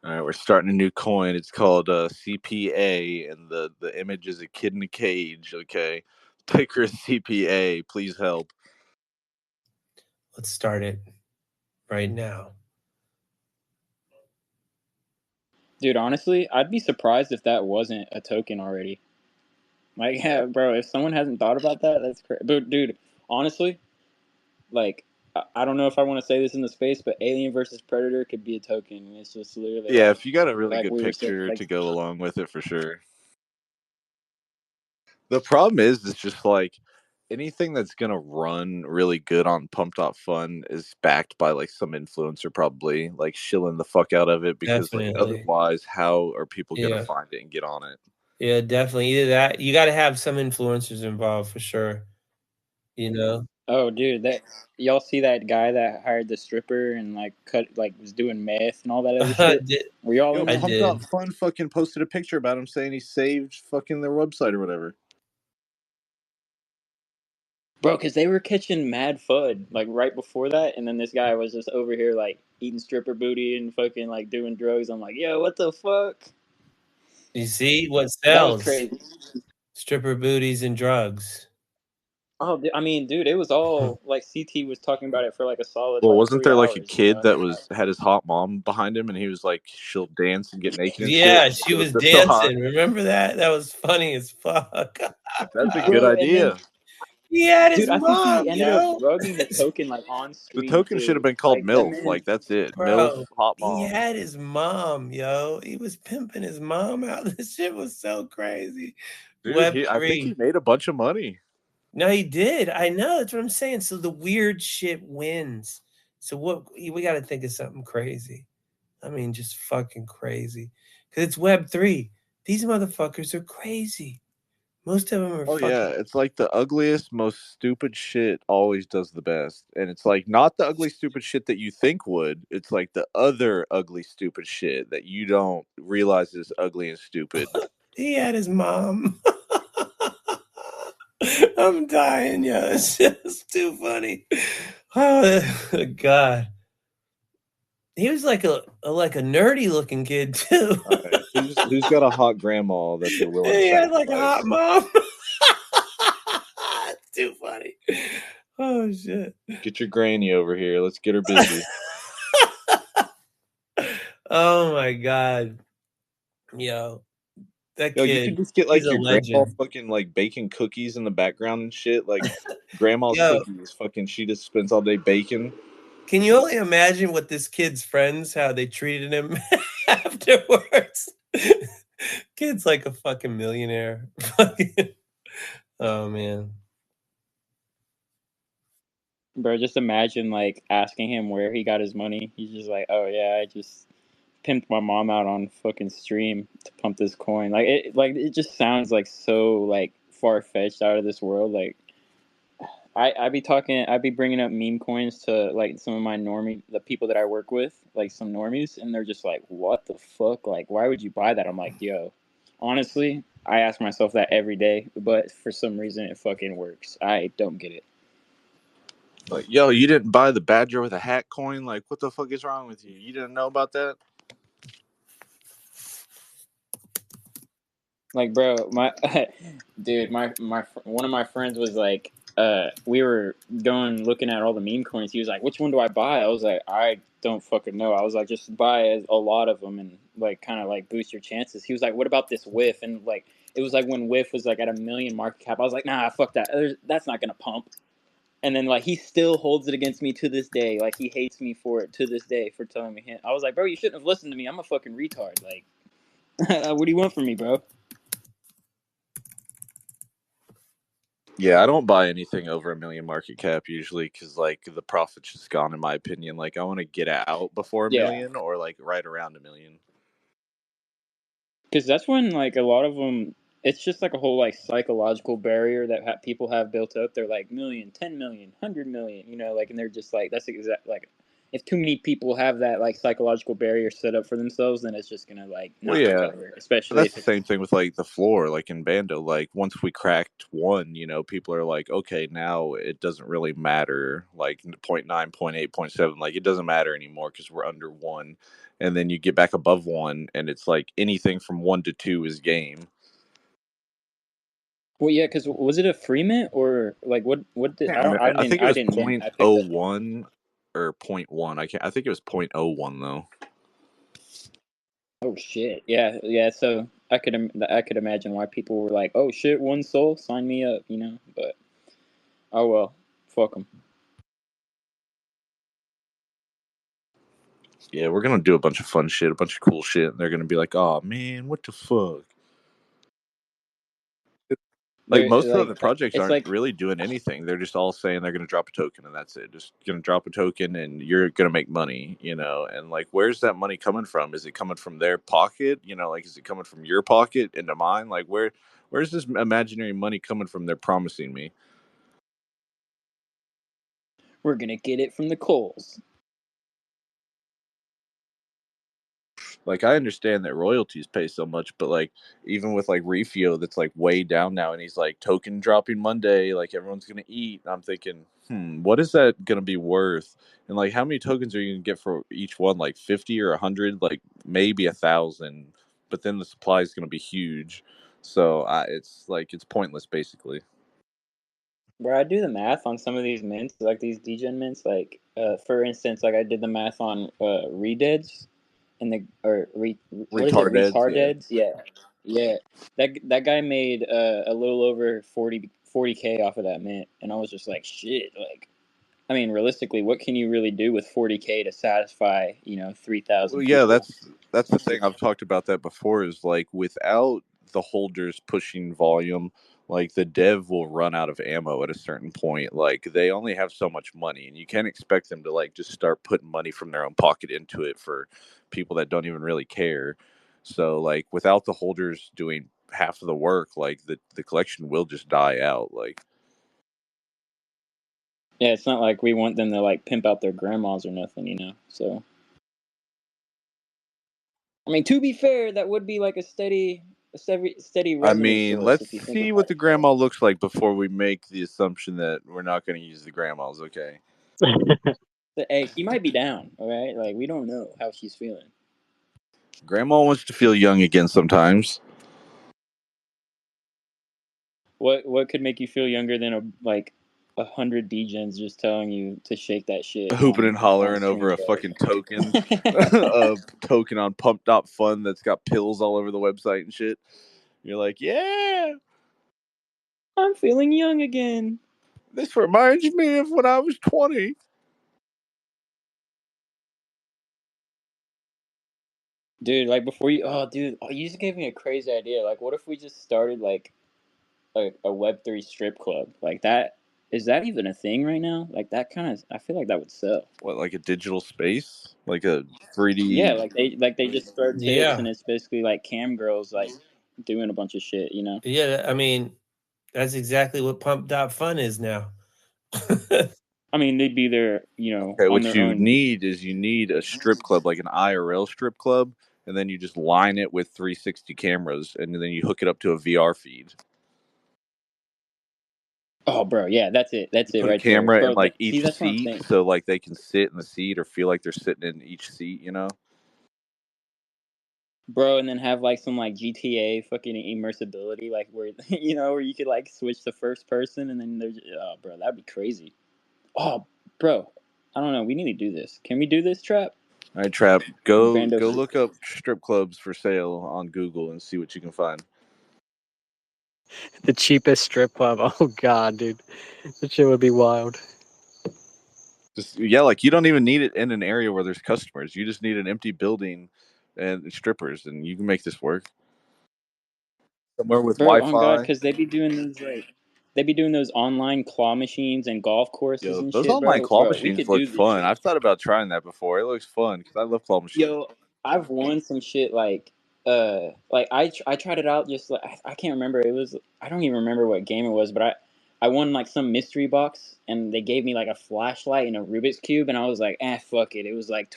All right, we're starting a new coin. It's called CPA, and the image is a kid in a cage. Okay, ticker is CPA. Please help. Let's start it right now. Dude, honestly, I'd be surprised if that wasn't a token already. Like, yeah, bro, if someone hasn't thought about that, that's crazy. But dude, honestly, like, I don't know if I want to say this in the space, but Alien versus Predator could be a token. And it's just literally Yeah, if you got a really like good we were saying, picture like, to go along with it, for sure. The problem is, it's just like anything that's gonna run really good on Pumped Up Fun is backed by like some influencer, probably like shilling the fuck out of it, because like Definitely. otherwise, how are people gonna Yeah. find it and get on it? Yeah, definitely. Either that, you got to have some influencers involved for sure. You know, oh, dude, that y'all see that guy that hired the stripper and like was doing meth and all that other I shit? did. Were y'all Yo, in I that? Pumped did. Up Fun fucking posted a picture about him saying he saved fucking their website or whatever. Bro, because they were catching mad FUD like right before that, and then this guy was just over here like eating stripper booty and fucking like doing drugs. I'm like, yo, what the fuck? You see what That was sells? crazy. Stripper booties and drugs. Oh, I mean, dude, it was all like CT was talking about it for like a solid Well, like wasn't 3 there like a hours, you kid know? that had his hot mom behind him, and he was like, she'll dance and get naked and shit? Yeah, Like, she it was was just so hot. dancing. Remember that? That was funny as fuck. That's a good Bro, and then idea. He had his dude, I think mom, he ended up yo. drugging the token like on The stream token should have too. been called Like that MILF. man, Like, that's it. MILF Bro, hot he mom. had his mom, yo. He was pimping his mom out. This shit was so crazy. Dude, I think he Web3. made a bunch of money. No, he did. I know. That's what I'm saying. So the weird shit wins. So we got to think of something crazy. I mean, just fucking crazy. Because it's Web3. These motherfuckers are crazy. Most of them are Oh fucking. yeah, it's like the ugliest, most stupid shit always does the best. And it's like not the ugly, stupid shit that you think would. It's like the other ugly, stupid shit that you don't realize is ugly and stupid. He had his mom. I'm dying, yo. It's just too funny. Oh God. He was like a nerdy looking kid too. All right, who's got a hot grandma that they're willing to He had like a sacrifice? hot mom. It's too funny. Oh shit. Get your granny over here. Let's get her busy. Oh my God. Yo, that Yo, you could kid, just get he's like a your grandma legend. fucking like baking cookies in the background and shit. Like grandma's Yo, cookies, fucking she just spends all day baking. can you only imagine what this kid's friends, how they treated him afterwards? Kid's like a fucking millionaire. Oh man. bro, just imagine like asking him where he got his money. He's just like, oh yeah, I just pimped my mom out on fucking stream to pump this coin. Like it just sounds like so like far fetched, out of this world. Like I'd be bringing up meme coins to like some of my the people that I work with, like some normies, and they're just like, what the fuck? Like, why would you buy that? I'm like, yo, honestly, I ask myself that every day, but for some reason it fucking works. I don't get it. Like, yo, you didn't buy the badger with a hat coin? Like, what the fuck is wrong with you? You didn't know about that? Like, bro, my dude, my one of my friends was like, we were going looking at all the meme coins. He was like, "Which one do I buy?" I was like, "I don't fucking know." I was like, "Just buy a lot of them and like kind of like boost your chances." He was like, "What about this whiff?" And like, it was like when whiff was like at 1 million market cap. I was like, "Nah, fuck that. That's not gonna pump." And then like he still holds it against me to this day. Like he hates me for it to this day for telling me. I was like, "Bro, you shouldn't have listened to me. I'm a fucking retard." Like, what do you want from me, bro? Yeah, I don't buy anything over 1 million market cap usually because like the profit's just gone in my opinion. Like I want to get out before a Yeah. million or like right around 1 million. Because that's when like a lot of them, it's just like a whole like psychological barrier that people have built up. They're like million, 10 million, 100 million, you know, like, and they're just like, that's exact like, if too many people have that like psychological barrier set up for themselves, then it's just gonna like Well, not yeah, recover, especially that's if the it's same thing with like the floor, like in Bando. Like once we cracked one, people are like, okay, now it doesn't really matter. Like 0.9, 0.8, 0.7, like it doesn't matter anymore because we're under one. And then you get back above one, and it's like anything from 1 to 2 is game. well, yeah, because was it a free mint or like what did Yeah, I mean, I think it I was didn't mint, point I picked oh up. one or point 0.1. I think it was 0.01 though. Oh shit, yeah, yeah. So I could imagine why people were like, "Oh shit, one soul, sign me up," But oh well, fuck them. Yeah, we're gonna do a bunch of fun shit, a bunch of cool shit, and they're gonna be like, "Oh man, what the fuck." Like They're most of the like, projects it's aren't like really doing anything. They're just all saying they're going to drop a token and that's it. Just going to drop a token and you're going to make money, And like, where's that money coming from? Is it coming from their pocket? Like, is it coming from your pocket into mine? Like, where's this imaginary money coming from? They're promising me. we're gonna get it from the coals. Like, I understand that royalties pay so much, but like, even with like Refio, that's like way down now, and he's like token dropping Monday, like everyone's gonna eat. I'm thinking, what is that gonna be worth? And like, how many tokens are you gonna get for each one? Like 50 or 100? Like maybe 1,000, but then the supply is gonna be huge. So it's like it's pointless basically. Where I do the math on some of these mints, like these degen mints, like for instance, like I did the math on redeads and what is it, Retardeds, yeah. retardeds? Yeah, yeah. That guy made a little over 40K off of that mint, and I was just like, shit. Like, I mean, realistically, what can you really do with 40K to satisfy 3,000 Well, yeah, people? that's the thing. I've talked about that before. Is like without the holders pushing volume, like the dev will run out of ammo at a certain point. Like they only have so much money, and you can't expect them to like just start putting money from their own pocket into it for people that don't even really care. So like without the holders doing half of the work, like the collection will just die out. Like Yeah, it's not like we want them to like pimp out their grandmas or nothing. So I mean, to be fair, that would be like a steady I revenue mean, source let's if you think see about what the it. But grandma looks like before we make the assumption that we're not going to use the grandmas. Okay. hey, she might be down. All right, like we don't know how she's feeling. Grandma wants to feel young again sometimes. What could make you feel younger than 100 degens just telling you to shake that shit Hooping and on hollering over a screenshot? fucking token, a token on Pump Dot Fun that's got pills all over the website and shit. You're like, yeah, I'm feeling young again, this reminds me of when I was 20. dude. Like before you, oh, dude, you just gave me a crazy idea. Like, what if we just started like a Web3 strip club like that? Is that even a thing right now? Like that kind of, I feel like that would sell. What, like a digital space, like a 3D? Yeah, like they just throw tips Yeah. and it's basically like cam girls like doing a bunch of shit. Yeah. I mean, that's exactly what Pump Dot Fun is now. I mean, they'd be there, Okay, on what their you own. need is you need a strip club, like an IRL strip club, and then you just line it with 360 cameras, and then you hook it up to a VR feed. Oh, bro, yeah, that's it. That's You it put a right there, camera in bro. like See, each that's what I'm seat, saying, so like they can sit in the seat or feel like they're sitting in each seat. bro. And then have like some like GTA fucking immersibility, like where where you could like switch to first person, and then there's oh, bro, that'd be crazy. Oh, bro, I don't know. We need to do this. Can we do this, Trap? All right, Trap, go Bando. go look up strip clubs for sale on Google and see what you can find. The cheapest strip club. Oh god, dude, that shit would be wild. Just yeah, like you don't even need it in an area where there's customers. You just need an empty building and strippers, and you can make this work. Somewhere with Bro, on God, Wi-Fi. because they be doing those online claw machines and golf courses Yo, and those shit, online bro. claw Bro, we machines could look do this fun. shit. I've thought about trying that before. It looks fun because I love claw machines. Yo, I've won some shit like I tried it out just like I can't remember. I don't even remember what game it was, but I won like some mystery box and they gave me like a flashlight and a Rubik's cube and I was like, fuck it. It was like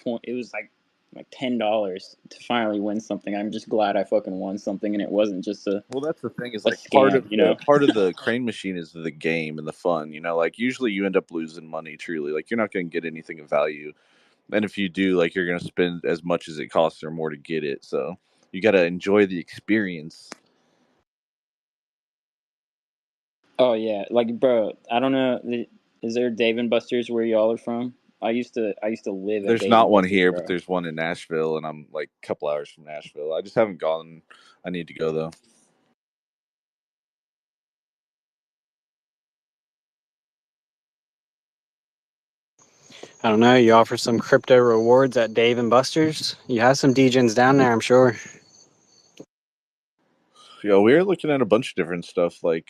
$10 to finally win something. I'm just glad I fucking won something and it wasn't just a Well, that's the thing is a like part scam, of you the know? part of the crane machine is the game and the fun. Like usually you end up losing money. Truly, like you're not going to get anything of value. And if you do, like you're gonna spend as much as it costs or more to get it. So you gotta enjoy the experience. Oh yeah, like bro, I don't know. Is there Dave and Buster's where y'all are from? I used to live at There's Dave not and one Buster's, here, but bro. there's one in Nashville, and I'm like a couple hours from Nashville. I just haven't gone. I need to go though. I don't know. You offer some crypto rewards at Dave and Buster's. You have some DJs down there, I'm sure. Yeah, we were looking at a bunch of different stuff. Like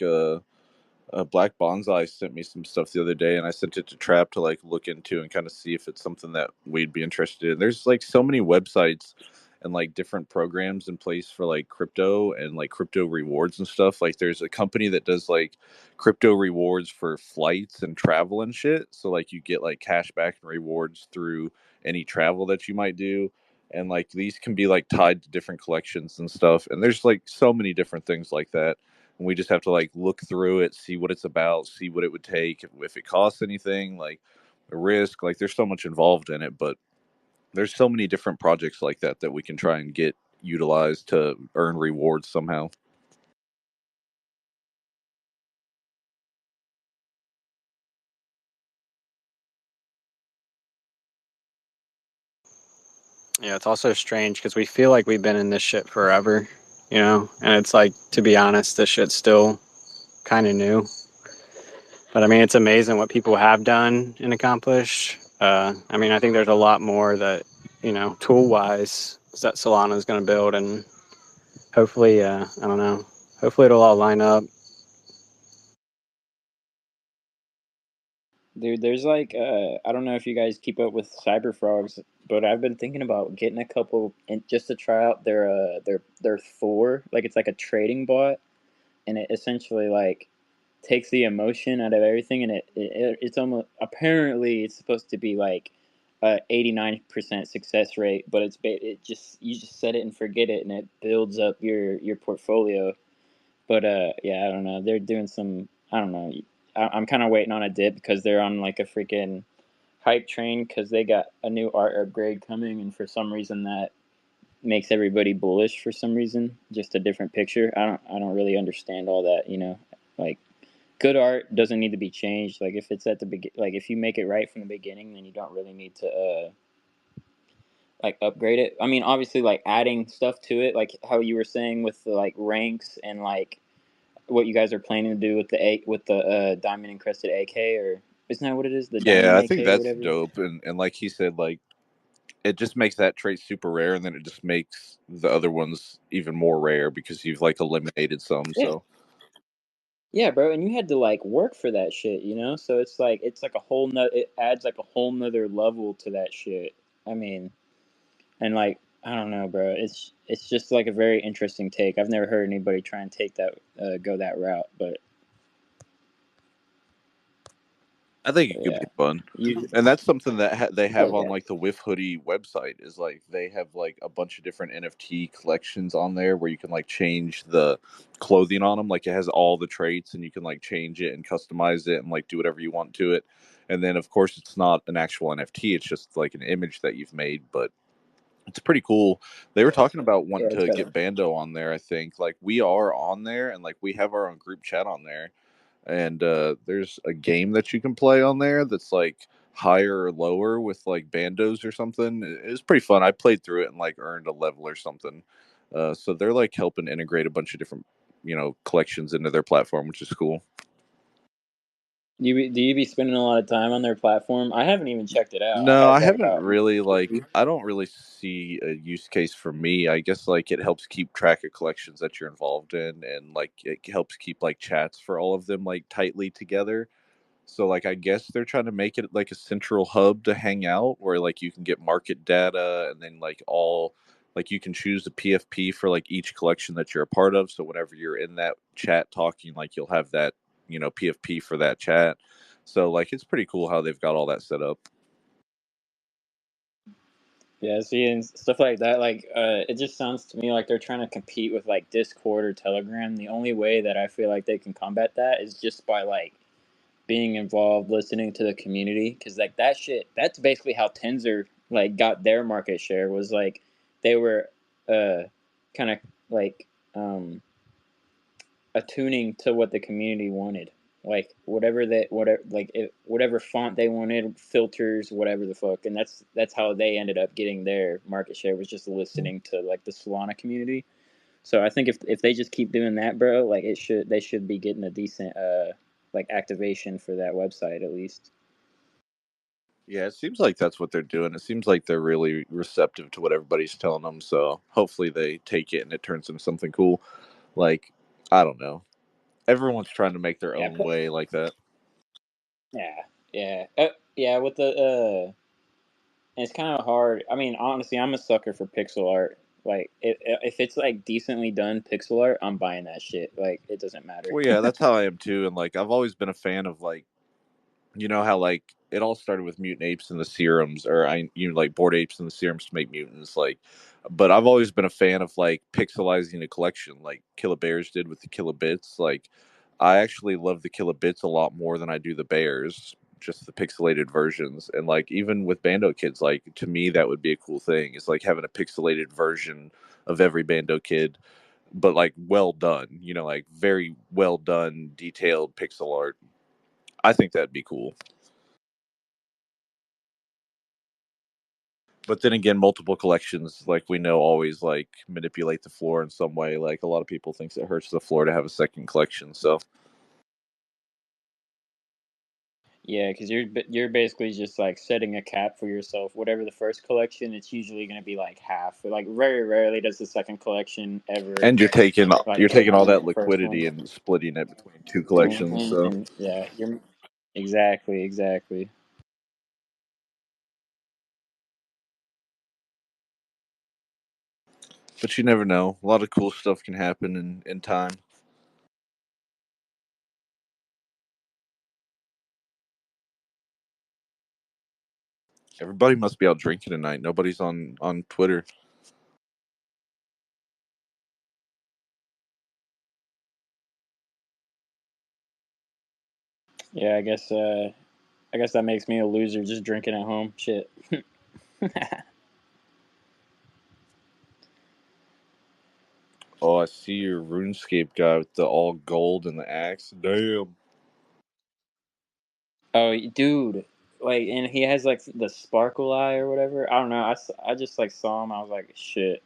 Black Bonsai sent me some stuff the other day, and I sent it to Trap to like look into and kind of see if it's something that we'd be interested in. There's like so many websites and like different programs in place for like crypto and like crypto rewards and stuff. Like there's a company that does like crypto rewards for flights and travel and shit. So like you get like cash back and rewards through any travel that you might do. And like these can be like tied to different collections and stuff. And there's like so many different things like that, and we just have to like look through it, see what it's about, see what it would take, if it costs anything, like the risk. Like there's so much involved in it, but there's so many different projects like that that we can try and get utilized to earn rewards somehow. Yeah, it's also strange because we feel like we've been in this shit forever, you know? And it's like, to be honest, this shit's still kind of new. But I mean, it's amazing what people have done and accomplished. I mean, I think there's a lot more that, you know, tool wise, that Solana's going to build. And hopefully, I don't know, hopefully it'll all line up. Dude, there's like I don't know if you guys keep up with Cyber Frogs, but I've been thinking about getting a couple and just to try out their Thor. Like it's like a trading bot, and it essentially like takes the emotion out of everything, and it's almost apparently it's supposed to be like 89% success rate, but it just you just set it and forget it, and it builds up your portfolio. But yeah, I don't know. They're doing some. I don't know. I'm kind of waiting on a dip because they're on like a freaking hype train because they got a new art upgrade coming, and for some reason that makes everybody bullish. For some reason, just a different picture. I don't really understand all that. Like good art doesn't need to be changed. Like if it's at the like if you make it right from the beginning, then you don't really need to like upgrade it. I mean, obviously, like adding stuff to it, like how you were saying with the like ranks and like what you guys are planning to do with the diamond encrusted AK, or isn't that what it is? The Yeah, diamond I think AK or that's whatever. dope. And like he said, like it just makes that trait super rare, and then it just makes the other ones even more rare because you've like eliminated some. Yeah, So yeah, bro. And you had to like work for that shit, you know. So it's like a whole nother. It adds like a whole nother level to that shit. I mean, and like I don't know, bro. It's just like a very interesting take. I've never heard anybody try and take that go that route, I think it but could yeah, be fun. you. And that's something that they Oh have on yeah. like the Whiff Hoodie website, is like they have like a bunch of different NFT collections on there where you can like change the clothing on them. Like it has all the traits, and you can like change it and customize it and like do whatever you want to it. And then of course it's not an actual NFT, it's just like an image that you've made, but it's pretty cool. They were talking about Yeah, wanting it's to got. get Bando on there, I think. Like we are on there, and like we have our own group chat on there, and there's a game that you can play on there that's like higher or lower with like bandos or something. It was pretty fun. I played through it and like earned a level or something. So they're like helping integrate a bunch of different, collections into their platform, which is cool. Do you be spending a lot of time on their platform? I haven't even checked it out. I No, had I that haven't about. really like. I don't really see a use case for me. I guess like it helps keep track of collections that you're involved in, and like it helps keep like chats for all of them like tightly together. So like I guess they're trying to make it like a central hub to hang out where like you can get market data, and then like all like you can choose a PFP for like each collection that you're a part of. So whenever you're in that chat talking, like you'll have that, PFP for that chat. So like it's pretty cool how they've got all that set up. Yeah, see, and stuff like that, like, it just sounds to me like they're trying to compete with like Discord or Telegram. The only way that I feel like they can combat that is just by like being involved, listening to the community, because like that shit, that's basically how Tensor like got their market share. Was like they were kind of like um attuning to what the community wanted. like whatever font they wanted, filters, whatever the fuck, and that's how they ended up getting their market share, was just listening to like the Solana community. So I think if they just keep doing that, bro, like they should be getting a decent like activation for that website at least. Yeah, it seems like that's what they're doing. It seems like they're really receptive to what everybody's telling them. So hopefully they take it and it turns into something cool. Like, I don't know. Everyone's trying to make their Yeah, own way like that. yeah, yeah, yeah. With the it's kind of hard. I mean, honestly, I'm a sucker for pixel art. Like, if it's like decently done pixel art, I'm buying that shit. Like, it doesn't matter. Well, yeah, that's how I am too. And like, I've always been a fan of like, you know how like it all started with mutant apes and the serums, or like bored apes and the serums to make mutants. Like, but I've always been a fan of like pixelizing a collection, like Bears did with the Bits. Like, I actually love the Bits a lot more than I do the Bears, just the pixelated versions. And like even with Bando Kids, like to me that would be a cool thing. Is like having a pixelated version of every Bando Kid, but like well done. You know, like very well done, detailed pixel art. I think that'd be cool. But then again, multiple collections, like we know, always like manipulate the floor in some way. Like a lot of people thinks it hurts the floor to have a second collection. So Yeah, because you're basically just like setting a cap for yourself. Whatever the first collection, it's usually going to be like half. Like very rarely does the second collection ever and like you're take taking all on that the first one. liquidity and splitting it between two collections. So, And yeah, you're exactly. but you never know. A lot of cool stuff can happen in time. Everybody must be out drinking tonight. Nobody's on Twitter. Yeah, I guess that makes me a loser just drinking at home. Shit. Oh, I see your RuneScape guy with the all gold and the axe. Damn. Oh, dude, like, and he has like the sparkle eye or whatever. I don't know. I just like saw him. I was like, shit.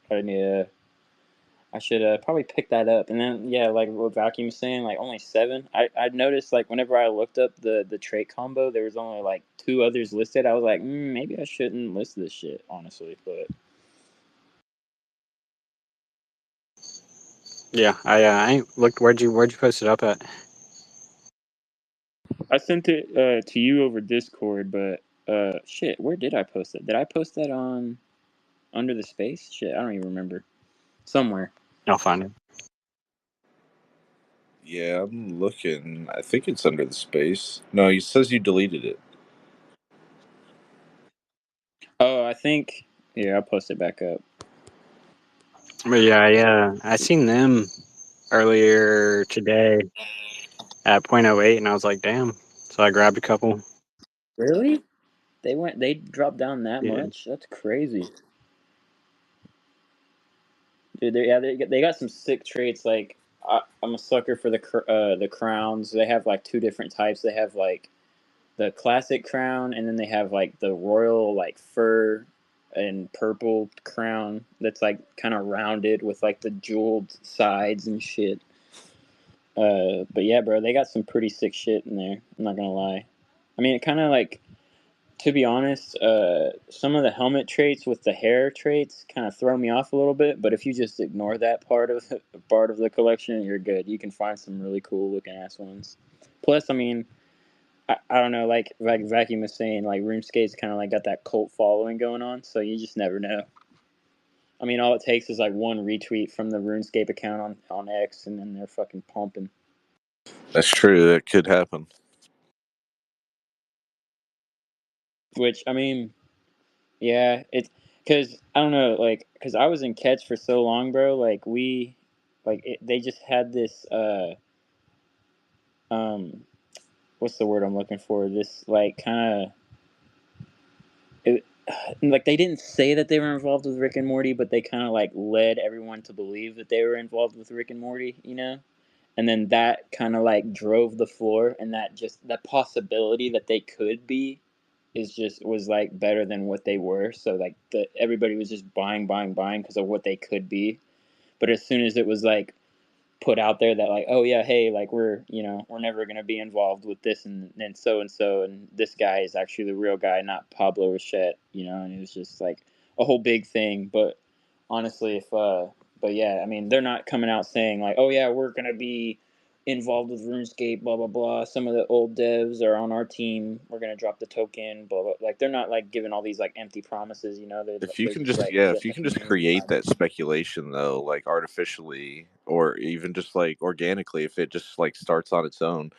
I should probably pick that up. And then yeah, like what Vacuum was saying, like only 7. I noticed like whenever I looked up the trait combo, there was only like 2 others listed. I was like, maybe I shouldn't list this shit, honestly. But Yeah, I ain't looked. Where'd you post it up at? I sent it to you over Discord. But shit, where did I post it? Did I post that on Under the Space? Shit, I don't even remember. Somewhere. I'll find it. Yeah, I'm looking. I think it's under the space. No, he says you deleted it. Oh, I think. Here, I'll post it back up. But yeah, I seen them earlier today at .08, and I was like, damn. So I grabbed a couple. Really? They dropped down that Yeah. much? That's crazy. Dude, they got some sick traits. Like I'm a sucker for the crowns. They have like 2 different types. They have like the classic crown, and then they have like the royal like fur and purple crown that's like kind of rounded with like the jeweled sides and shit. But yeah, bro, they got some pretty sick shit in there. I'm not gonna lie. I mean, it kind of like, to be honest, some of the helmet traits with the hair traits kind of throw me off a little bit. But if you just ignore that part of the collection, you're good. You can find some really cool looking ass ones. Plus, I mean, I don't know, like Vacuum was saying, like RuneScape's kind of like got that cult following going on, so you just never know. I mean, all it takes is like one retweet from the RuneScape account on X, and then they're fucking pumping. That's true. That could happen. Which I mean, yeah, it's because I don't know, like, because I was in Catch for so long, bro. Like they just had this um, what's the word I'm looking for? This like kind of it, like they didn't say that they were involved with Rick and Morty, but they kind of like led everyone to believe that they were involved with Rick and Morty, you know. and then that kind of like drove the floor, and that just the possibility that they could be is just was like better than what they were. So like everybody was just buying because of what they could be. But as soon as it was like put out there that like, oh yeah, hey, like we're never gonna be involved with this and so and this guy is actually the real guy, not Pablo Rochette, and it was just like a whole big thing. But honestly, if but yeah, I mean, they're not coming out saying like, oh yeah, we're gonna be involved with RuneScape, blah blah blah. Some of the old devs are on our team. We're gonna drop the token, blah blah. Like they're not like giving all these like empty promises. If you They're can just just like yeah, if letting you us can just know. create that speculation though, like artificially or even just like organically, if it just like starts on its own,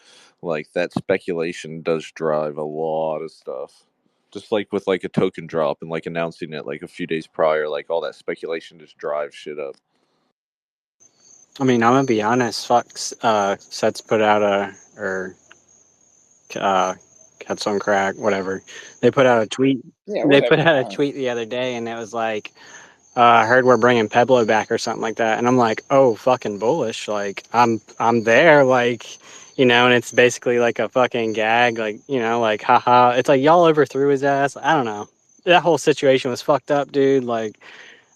like that speculation does drive a lot of stuff. Just like with like a token drop and like announcing it like a few days prior, like all that speculation just drives shit up. I mean, I'm gonna be honest. Fox Sets put out or uh, Cats on Crack, whatever. They put out a tweet. Yeah, They put whatever. out a tweet the other day, and it was like, I heard we're bringing Peblo back or something like that, and I'm like, oh, fucking bullish. Like, I'm there, like, and it's basically like a fucking gag, like, like, haha. It's like y'all overthrew his ass. I don't know. That whole situation was fucked up, dude. Like,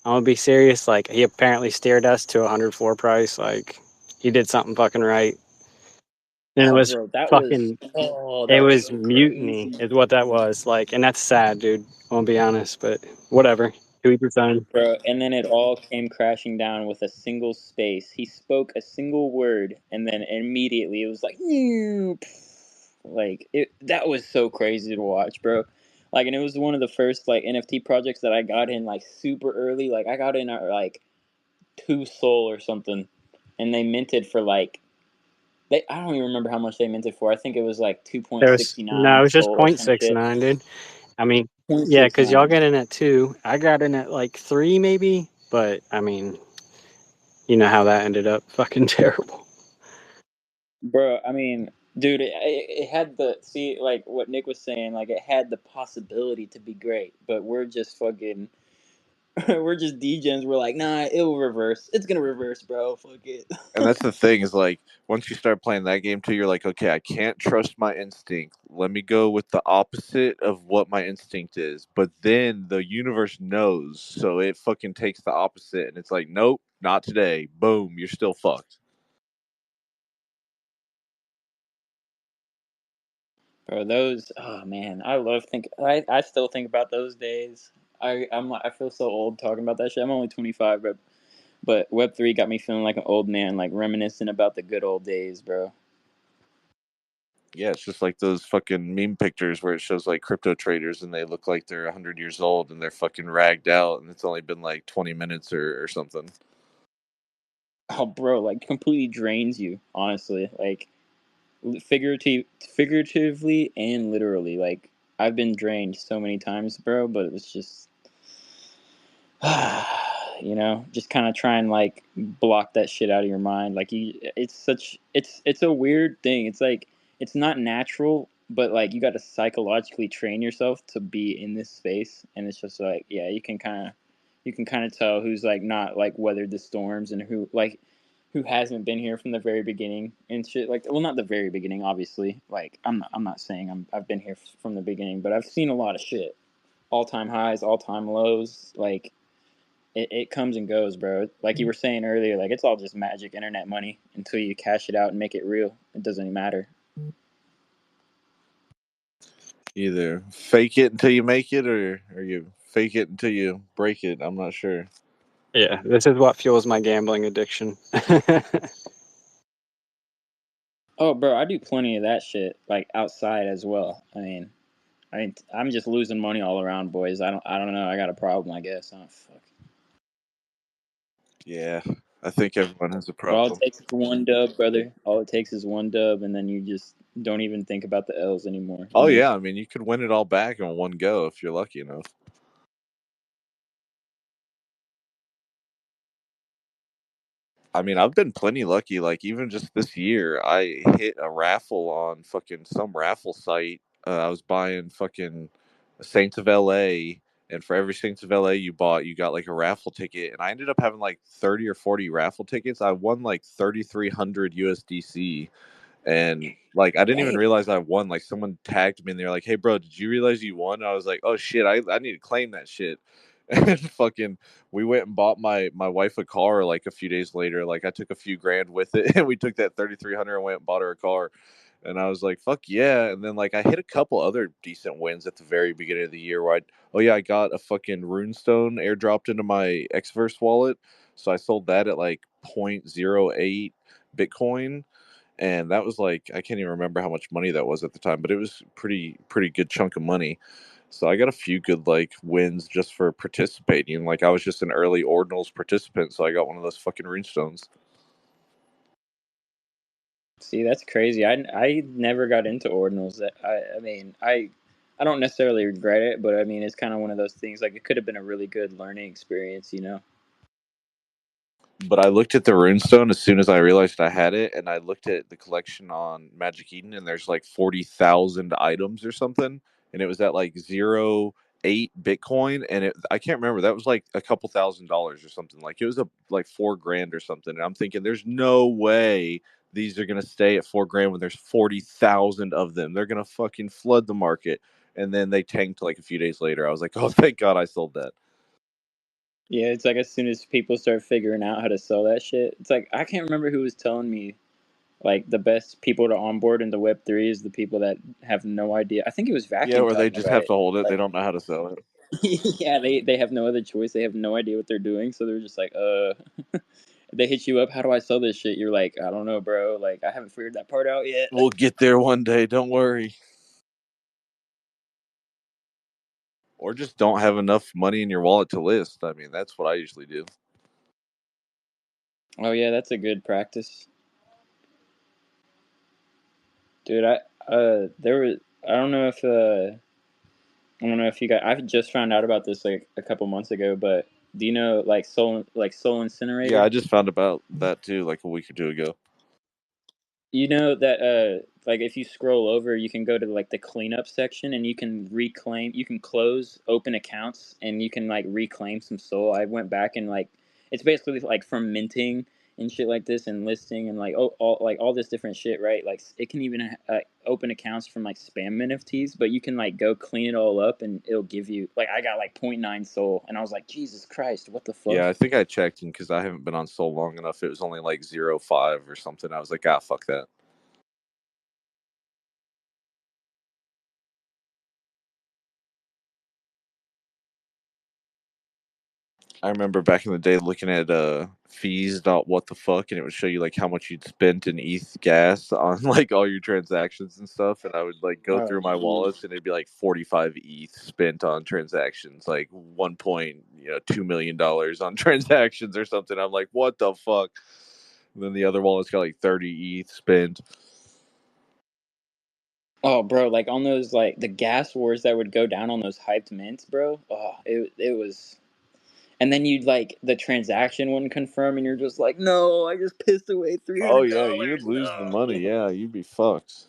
I'm gonna be serious. Like, he apparently steered us to 100 floor price. Like, he did something fucking right. And it Oh, was bro, that was fucking, that it was was so mutiny, crazy, is what that was. Like, and that's sad, dude. I'll be honest, but whatever. To each his own. bro. And then it all came crashing down with a single space. He spoke a single word, and then immediately it was like, "New," like it. That was so crazy to watch, bro. Like, and it was one of the first like NFT projects that I got in like super early. Like, I got in at like 2 Sol or something, and they minted for like I don't even remember how much they minted for. I think it was like two There point was sixty no, it nine was just Sol or some shit. 0.69, dude. I mean, Point yeah, six because y'all nine. got in at 2. I got in at like 3, maybe. But I mean, you know how that ended up. Fucking terrible. Bro, I mean, dude, it had the see like what Nick was saying, like it had the possibility to be great, but we're just fucking, we're just degens. We're like, nah, it'll reverse. It's gonna reverse, bro. Fuck it. And that's the thing is like once you start playing that game too, you're like, okay, I can't trust my instinct. Let me go with the opposite of what my instinct is. But then the universe knows, so it fucking takes the opposite, and it's like, nope, not today. Boom, you're still fucked. Bro, those, oh man, I love think. I still think about those days. I feel so old talking about that shit. I'm only 25, but Web3 got me feeling like an old man, like reminiscing about the good old days, bro. Yeah, it's just like those fucking meme pictures where it shows like crypto traders and they look like they're 100 years old and they're fucking ragged out and it's only been like 20 minutes or something. Oh, bro, like completely drains you, honestly. Like figuratively and literally. Like I've been drained so many times, bro. But it was just, just kind of try and like block that shit out of your mind. Like it's a weird thing. It's like it's not natural, but like you got to psychologically train yourself to be in this space, and it's just like yeah, you can kind of tell who's like not like weathered the storms and who hasn't been here from the very beginning and shit. Like, well, not the very beginning, obviously. Like, I'm not saying I've been here from the beginning, but I've seen a lot of shit. All time highs, all time lows. Like, it comes and goes, bro. Like you were saying earlier, like it's all just magic internet money until you cash it out and make it real. It doesn't even matter. Either fake it until you make it or you fake it until you break it. I'm not sure. Yeah, this is what fuels my gambling addiction. Oh, bro, I do plenty of that shit like outside as well. I'm just losing money all around, boys. I don't know. I got a problem, I guess. Oh fuck. Yeah, I think everyone has a But all it problem. takes is one dub, brother. All it takes is one dub, and then you just don't even think about the L's anymore. Oh yeah, I mean you could win it all back in one go if you're lucky enough. I mean, I've been plenty lucky. Like even just this year, I hit a raffle on fucking some raffle site. I was buying fucking Saints of LA, and for every Saints of LA you bought, you got like a raffle ticket. And I ended up having like 30 or 40 raffle tickets. I won like 3,300 USDC. And like I didn't even Dang. realize I won. Like someone tagged me and they're like, "Hey bro, did you realize you won?" I was like, "Oh shit, I need to claim that shit." And fucking we went and bought my wife a car like a few days later. Like I took a few grand with it and we took that 3,300 and went and bought her a car. And I was like, "Fuck yeah." And then like I hit a couple other decent wins at the very beginning of the year where oh yeah, I got a fucking runestone airdropped into my Xverse wallet. So I sold that at like 0.08 Bitcoin, and that was like I can't even remember how much money that was at the time, but it was pretty good chunk of money. So I got a few good like wins just for participating. Like I was just an early ordinals participant, so I got one of those fucking runestones. See, that's crazy. I never got into ordinals. I mean, I don't necessarily regret it, but I mean, it's kind of one of those things. Like, it could have been a really good learning experience, you know? But I looked at the runestone as soon as I realized I had it, and I looked at the collection on Magic Eden, and there's like 40,000 items or something, and it was at like 0.08 Bitcoin, and I can't remember, that was like a couple $1,000s or something. Like it was like 4 grand or something, and I'm thinking, there's no way these are gonna stay at 4 grand when there's 40,000 of them. They're gonna fucking flood the market, and then they tanked like a few days later. I was like, oh, thank God I sold that. Yeah, it's like as soon as people start figuring out how to sell that shit, it's like I can't remember who was telling me like the best people to onboard into Web3 is the people that have no idea. I think it was Yeah, Vacuum or they talking just about have it. to hold it. They Like, don't know how to sell it. yeah, they have no other choice. They have no idea what they're doing, so they're just like, they hit you up. How do I sell this shit? You're like, I don't know, bro. Like, I haven't figured that part out yet. We'll get there one day. Don't worry. Or just don't have enough money in your wallet to list. I mean, that's what I usually do. Oh yeah, that's a good practice, dude. There was I don't know if you got. I just found out about this like a couple months ago, but do you know like Soul Yeah, Incinerator? I just found about that too, like a week or two ago. You know that like if you scroll over, you can go to like the cleanup section and you can close open accounts and you can like reclaim some soul. I went back and like it's basically like from minting and shit like this and listing and like all this different shit, right? Like it can even open accounts from like spam NFTs, but you can like go clean it all up and it'll give you like I got like .9 soul and I was like, Jesus Christ, what the Yeah, fuck? I think I checked, and because I haven't been on Soul long enough, it was only like 0.5 or something. I was like, ah, fuck that. I remember back in the day looking at fees dot what the fuck, and it would show you like how much you'd spent in ETH gas on like all your transactions and stuff. And I would like go Oh through my jeez. wallets, and it'd be like 45 ETH spent on transactions, like 1.2 million dollars on transactions or something. I'm like, what the fuck? And then the other wallet's got like 30 ETH spent. Oh, bro, like on those like the gas wars that would go down on those hyped mints, bro. Oh, it was, and then you'd like the transaction wouldn't confirm, and you're just like, no, I just pissed away three Oh hundred yeah, you would dollars. lose the No. money. Yeah, you'd be fucked.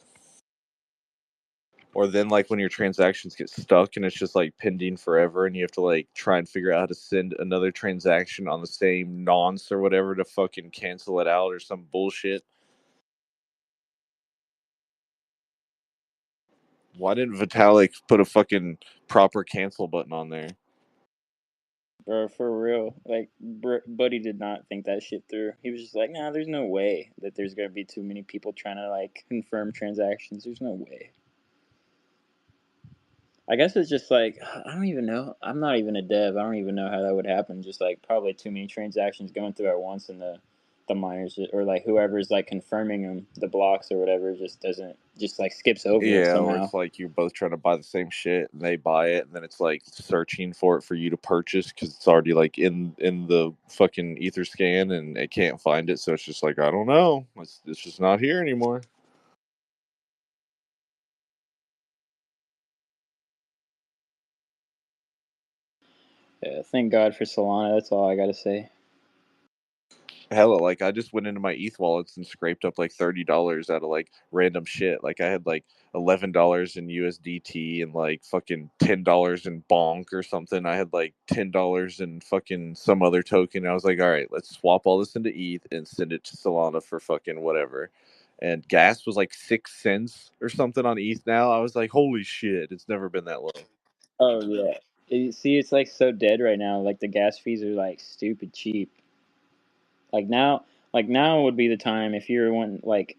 Or then like when your transactions get stuck and it's just like pending forever, and you have to like try and figure out how to send another transaction on the same nonce or whatever to fucking cancel it out or some bullshit. Why didn't Vitalik put a fucking proper cancel button on there? Bro, for real. Like, Buddy did not think that shit through. He was just like, nah, there's no way that there's gonna be too many people trying to like confirm transactions. There's no way. I guess it's just like I don't even know. I'm not even a dev. I don't even know how that would happen. Just like probably too many transactions going through at once, and the miners or like whoever's like confirming them, the blocks or whatever, just doesn't just like skips over it Yeah, or somehow. it's like you're both trying to buy the same shit and they buy it, and then it's like searching for it for you to purchase because it's already like in the fucking ether scan and it can't find it. So it's just like, I don't know, it's just not here anymore. Yeah, thank God for Solana. That's all I gotta say. Hella, like I just went into my ETH wallets and scraped up like $30 out of like random shit. Like I had like $11 in USDT and like fucking $10 in Bonk or something. I had like $10 in fucking some other token. I was like, all right, let's swap all this into ETH and send it to Solana for fucking whatever. And gas was like 6 cents or something on ETH now. I was like, holy shit, it's never been that low. Oh yeah. See, it's like so dead right now. Like the gas fees are like stupid cheap. Like now, like now would be the time if you're one like.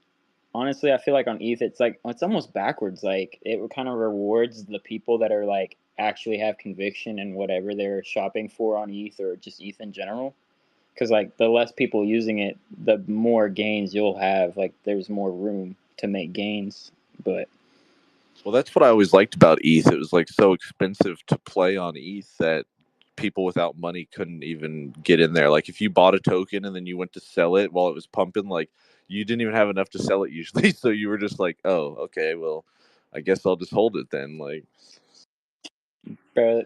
Honestly, I feel like on ETH, it's like it's almost backwards. Like it kind of rewards the people that are like actually have conviction in whatever they're shopping for on ETH or just ETH in general. Because like the less people using it, the more gains you'll have. Like there's more room to make gains. But Well, that's what I always liked about ETH. It was like so expensive to play on ETH that people without money couldn't even get in there. Like if you bought a token and then you went to sell it while it was pumping, like you didn't even have enough to sell it usually. So you were just like, oh, okay, well, I guess I'll just hold it then. Like, bro,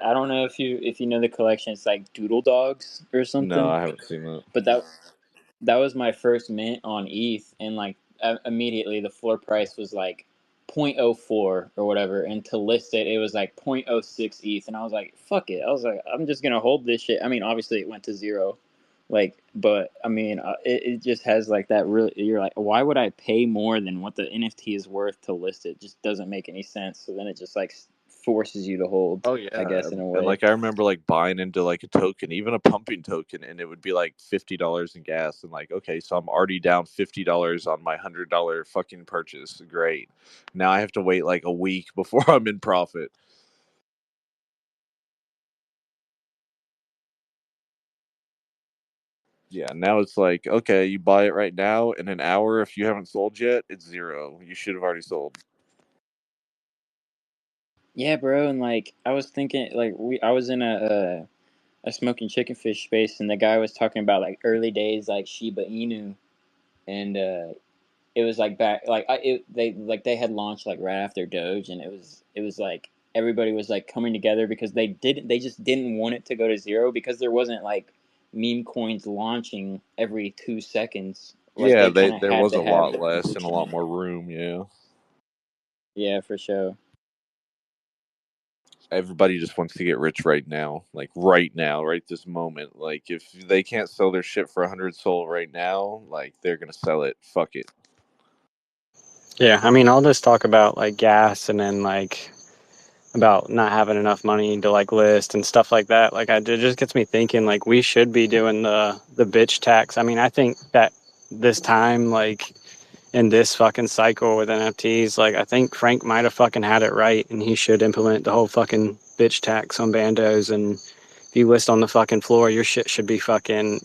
I don't know if you know the collection. It's like Doodle Dogs or no, something. I haven't seen that. But that was my first mint on ETH, and like immediately the floor price was like 0.04 or whatever, and to list it, it was like 0.06 ETH, and I was like, fuck it. I was like, I'm just gonna hold this shit. I mean, obviously it went to zero, like, but I mean, it just has like that really. You're like, why would I pay more than what the NFT is worth to list it? Just doesn't make any sense. So then it just like forces you to hold, Oh I yeah, guess, in a and way. like I remember like buying into like a token, even a pumping token, and it would be like $50 in gas, and like okay, so I'm already down $50 on my $100 fucking purchase. Great, now I have to wait like a week before I'm in profit. Yeah, now it's like okay, you buy it right now, in an hour, if you haven't sold yet, it's zero. You should have already sold. Yeah, bro, and like I was thinking, like I was in a smoking chicken fish space, and the guy was talking about like early days, like Shiba Inu, and it was like back, like they had launched like right after Doge, and it was like everybody was like coming together because they just didn't want it to go to zero because there wasn't like meme coins launching every 2 seconds. Like Yeah, they kind of there had was to a have lot the less and a conviction lot in it. more room. Yeah, Yeah, for sure. everybody just wants to get rich right now, right this moment. Like if they can't sell their shit for 100 SOL right now, like they're gonna sell it. Fuck it. Yeah, I mean, all this talk about like gas and then like about not having enough money to like list and stuff like that. Like, it just gets me thinking like we should be doing the bitch tax. I mean, I think that this time, like in this fucking cycle with NFTs, like I think Frank might have fucking had it right, and he should implement the whole fucking bitch tax on bandos. And if you list on the fucking floor, your shit should be fucking,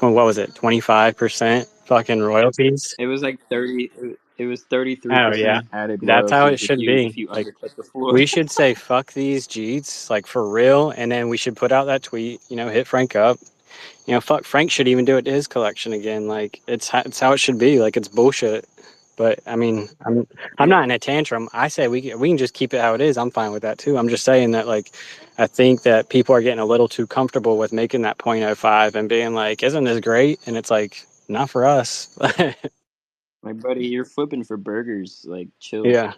what was it, 25% fucking royalties? It was like 30. It was Oh yeah, 33% added that's how it royalties if should you be. if you Like undercut the floor. we should say fuck these Jeets, like for real, and then we should put out that tweet. Hit Frank up. Fuck Frank should even do it to his collection again. Like it's how it should be. Like it's bullshit. But I mean, I'm Yeah, not in a tantrum. I say we can just keep it how it is. I'm fine with that too. I'm just saying that like I think that people are getting a little too comfortable with making that .05 and being like, isn't this great? And it's like not for us. my buddy, you're flipping for burgers. Like, chill. Yeah,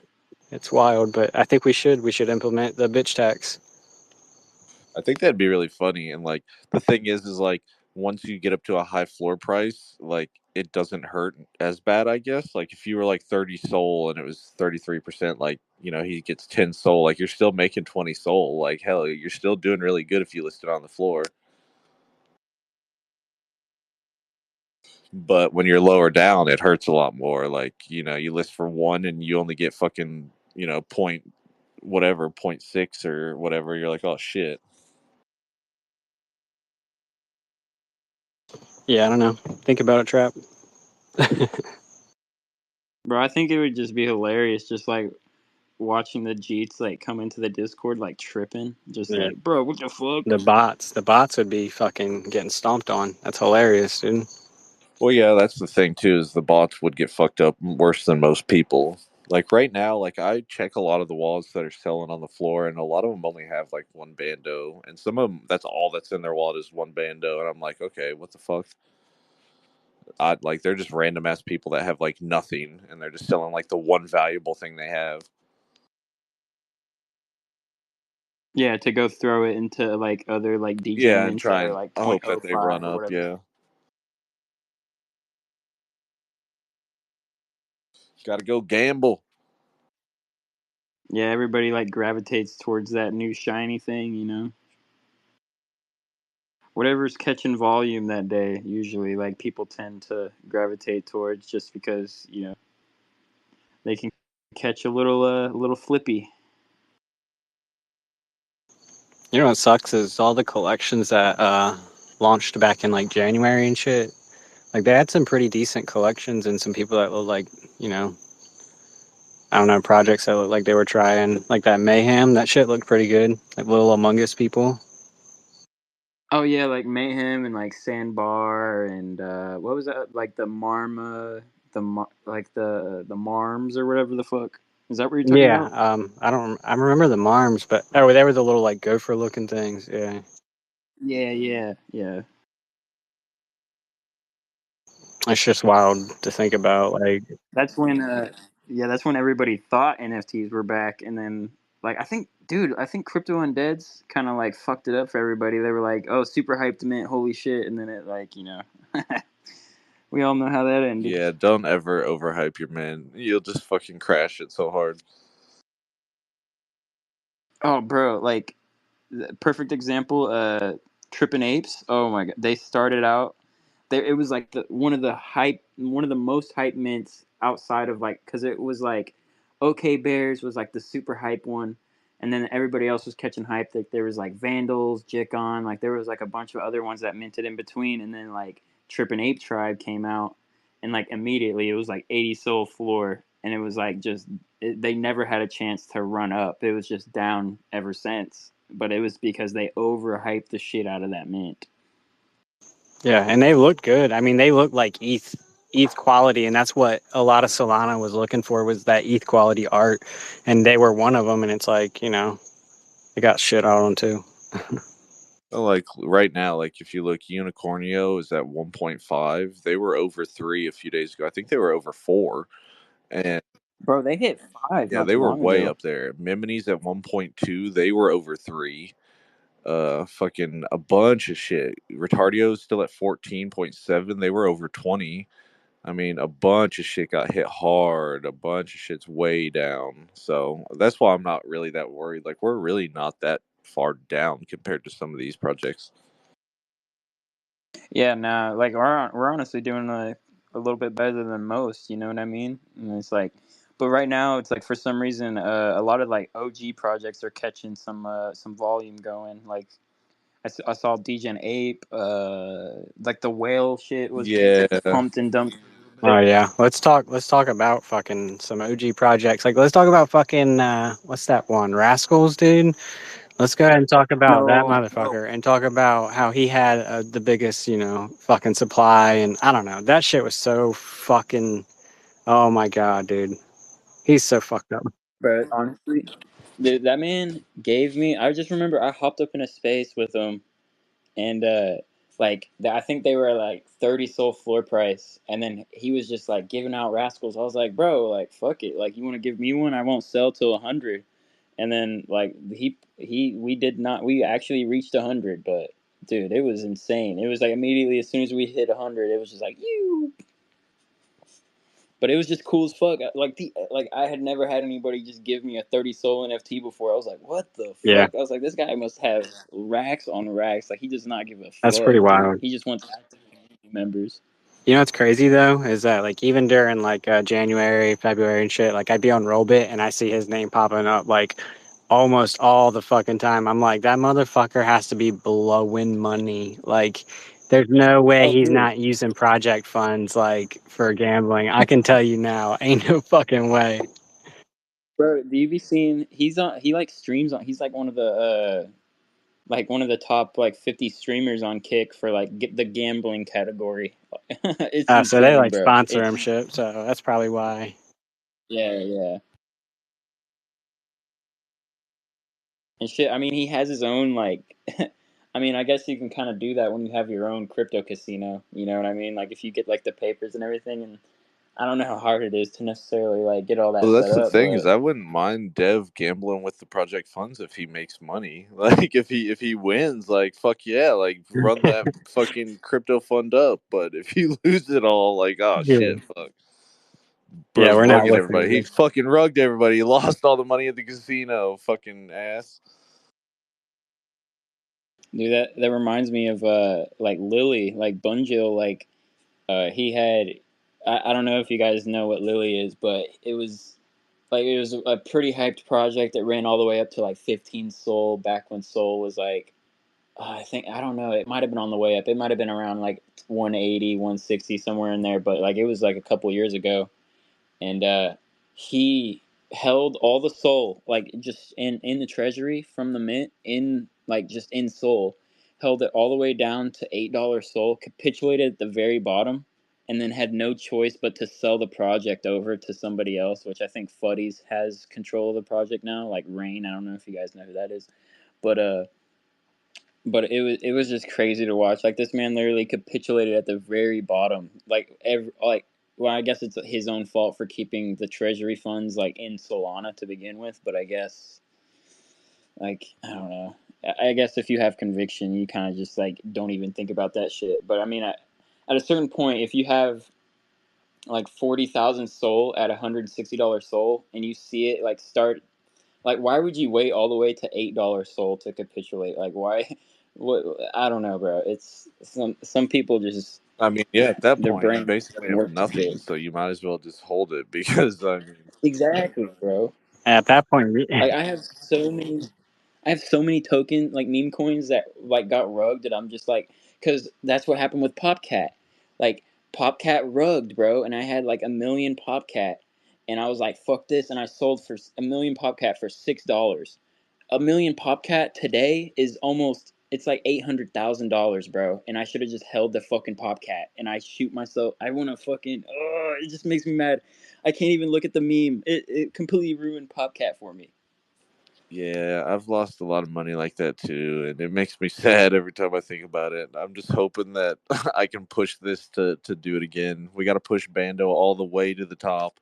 it's wild. But I think we should implement the bitch tax. I think that'd be really funny. And like the thing is like once you get up to a high floor price, like it doesn't hurt as bad, I guess. Like if you were like 30 SOL and it was 33%, like he gets 10 SOL, like you're still making 20 SOL. Like hell, you're still doing really good if you list it on the floor. But when you're lower down, it hurts a lot more. Like you list for one and you only get fucking point whatever, point six or whatever. You're like, oh shit. Yeah, I don't know. Think about it, Trap. Bro, I think it would just be hilarious, just like watching the Jeets like come into the Discord like tripping, just Yeah. like, bro, what the fuck? The bots would be fucking getting stomped on. That's hilarious, dude. Well, yeah, that's the thing too. Is the bots would get fucked up worse than most people. Like right now, like I check a lot of the wallets that are selling on the floor, and a lot of them only have like one bando, and some of them that's all that's in their wallet is one bando, and I'm like, okay, what the fuck? I like they're just random ass people that have like nothing, and they're just selling like the one valuable thing they have. Yeah, to go throw it into like other like DJ Yeah, and mints that try are and like I hope that they run 0.05 or up. whatever. Yeah, got to go gamble. Yeah, everybody like gravitates towards that new shiny thing, you know. Whatever's catching volume that day, usually like people tend to gravitate towards just because, you know, they can catch a little flippy. You know what sucks is all the collections that launched back in like January and shit. Like they had some pretty decent collections and some people that look like, you know, I don't know, projects that looked like they were trying. Like that Mayhem, that shit looked pretty good. Like little Among Us people. Oh yeah, like Mayhem and like Sandbar and what was that? Like the Marma, like the Marms or whatever the fuck. Is that what you're talking Yeah, about? I remember the Marms, but oh, they were the little like gopher looking things. Yeah, Yeah, yeah, yeah. it's just wild to think about. Like, That's when yeah, that's when everybody thought NFTs were back, and then like I think Crypto Undeads kind of like fucked it up for everybody. They were like, "Oh, super hyped mint, holy shit," and then it like we all know how that ended. Yeah, don't ever overhype your man. You'll just fucking crash it so hard. Oh, bro, like perfect example, Trippin' Apes. Oh my god, they started out there. It was like one of the most hype mints outside of like, because it was like, OK Bears was like the super hype one, and then everybody else was catching hype. Like there was like Vandals, Jicon, like there was like a bunch of other ones that minted in between, and then like Trippin' Ape Tribe came out, and like immediately it was like 80 soul floor, and it was like they never had a chance to run up. It was just down ever since. But it was because they overhyped the shit out of that mint. yeah, and they looked good. I mean, they looked like ETH quality, and that's what a lot of Solana was looking for was that ETH quality art, and they were one of them. And it's like, you know, they got shit out on too. Like right now, like if you look, Unicornio is at 1.5. They were over 3 a few days ago. I think they were over 4, and Bro, they hit 5 yeah, not they too were long way ago. up there. Miminy's at 1.2. They were over 3. Fucking a bunch of shit. Retardio's still at 14.7. They were over 20. I mean, a bunch of shit got hit hard. A bunch of shit's way down. So that's why I'm not really that worried. Like, we're really not that far down compared to some of these projects. Yeah, nah, like we're honestly doing a little bit better than most, you know what I mean? And it's like, but right now it's like for some reason a lot of like OG projects are catching some volume going. Like I saw DGen Ape, like the whale shit was Yeah. pumped and dumped. Oh yeah, let's talk. Let's talk about fucking some OG projects. Like, let's talk about fucking what's that one? Rascals, dude. Let's go ahead and talk about that No, bro, motherfucker and talk about how he had the biggest, you know, fucking supply. And I don't know, that shit was so fucking. Oh my god, dude, he's so fucked up. but honestly, dude, that man gave me. I just remember I hopped up in a space with him and I think they were like 30 soul floor price, and then he was just like giving out rascals. I was like, bro, like fuck it, like you want to give me one, I won't sell till 100. And then like we actually reached 100, but dude, it was insane. It was like immediately as soon as we hit 100, it was just like you. But it was just cool as fuck. Like I had never had anybody just give me a 30 soul NFT before. I was like, what the Yeah, fuck? I was like, this guy must have racks on racks. Like he does not give a that's pretty fuck, dude. wild. He just wants active community members. You know what's crazy though is that like even during like January, February and shit, like I'd be on Rollbit and I see his name popping up like almost all the fucking time. I'm like, that motherfucker has to be blowing money. Like, there's no way Oh, he's dude, not using project funds like for gambling. I can tell you now, ain't no fucking way. bro, do you be seeing? He's on. He like streams on. He's like one of the top like 50 streamers on Kick for like get the gambling category. It's So they insane, like bro. sponsor him shit, so that's probably why. Yeah. And shit, I mean, he has his own, like, I mean, I guess you can kind of do that when you have your own crypto casino. You know what I mean? Like, if you get, like, the papers and everything, and I don't know how hard it is to necessarily, like, get all Well, that set that's the up, thing is, but I wouldn't mind Dev gambling with the project funds if he makes money. Like, if he wins, like fuck yeah, like run that fucking crypto fund up. But if he loses it all, like oh Yeah. shit, fuck, Yeah, bro's we're not rugging with everybody. He it. fucking rugged everybody. He lost all the money at the casino. Fucking ass. dude, that reminds me of, like, Lily, like, Bunjil, like, he had, I don't know if you guys know what Lily is, but it was a pretty hyped project that ran all the way up to, like, 15 Sol back when Sol was, like, I think I don't know. It might have been on the way up. It might have been around like 180, 160, somewhere in there. But like it was like a couple years ago, and he held all the Soul like just in the treasury from the mint in like just in Soul, held it all the way down to $8 Soul, capitulated at the very bottom, and then had no choice but to sell the project over to somebody else. Which I think Fuddies has control of the project now, like Rain. I don't know if you guys know who that is, but it was just crazy to watch. Like this man literally capitulated at the very bottom. Well, I guess it's his own fault for keeping the treasury funds like in Solana to begin with. But I guess like I don't know. I guess if you have conviction, you kind of just like don't even think about that shit. But I mean, at a certain point, if you have like 40,000 Sol at $160 Sol, and you see it like start like, why would you wait all the way to $8 Sol to capitulate? Like, why? What? I don't know, bro. It's some people just I mean, yeah, at that their point you brain basically doesn't have work nothing, straight. so you might as well just hold it because I mean, Exactly, bro. At that point, Like, I have so many token like meme coins that like got rugged that I'm just like, because that's what happened with PopCat. Like PopCat rugged, bro, and I had like a million PopCat, and I was like, fuck this, and I sold for a million PopCat for $6. A million PopCat today is almost it's like $800,000, bro. And I should have just held the fucking PopCat. And I shoot myself. I want to fucking. Oh, it just makes me mad. I can't even look at the meme. It completely ruined PopCat for me. yeah, I've lost a lot of money like that too, and it makes me sad every time I think about it. I'm just hoping that I can push this to do it again. We got to push Bando all the way to the top.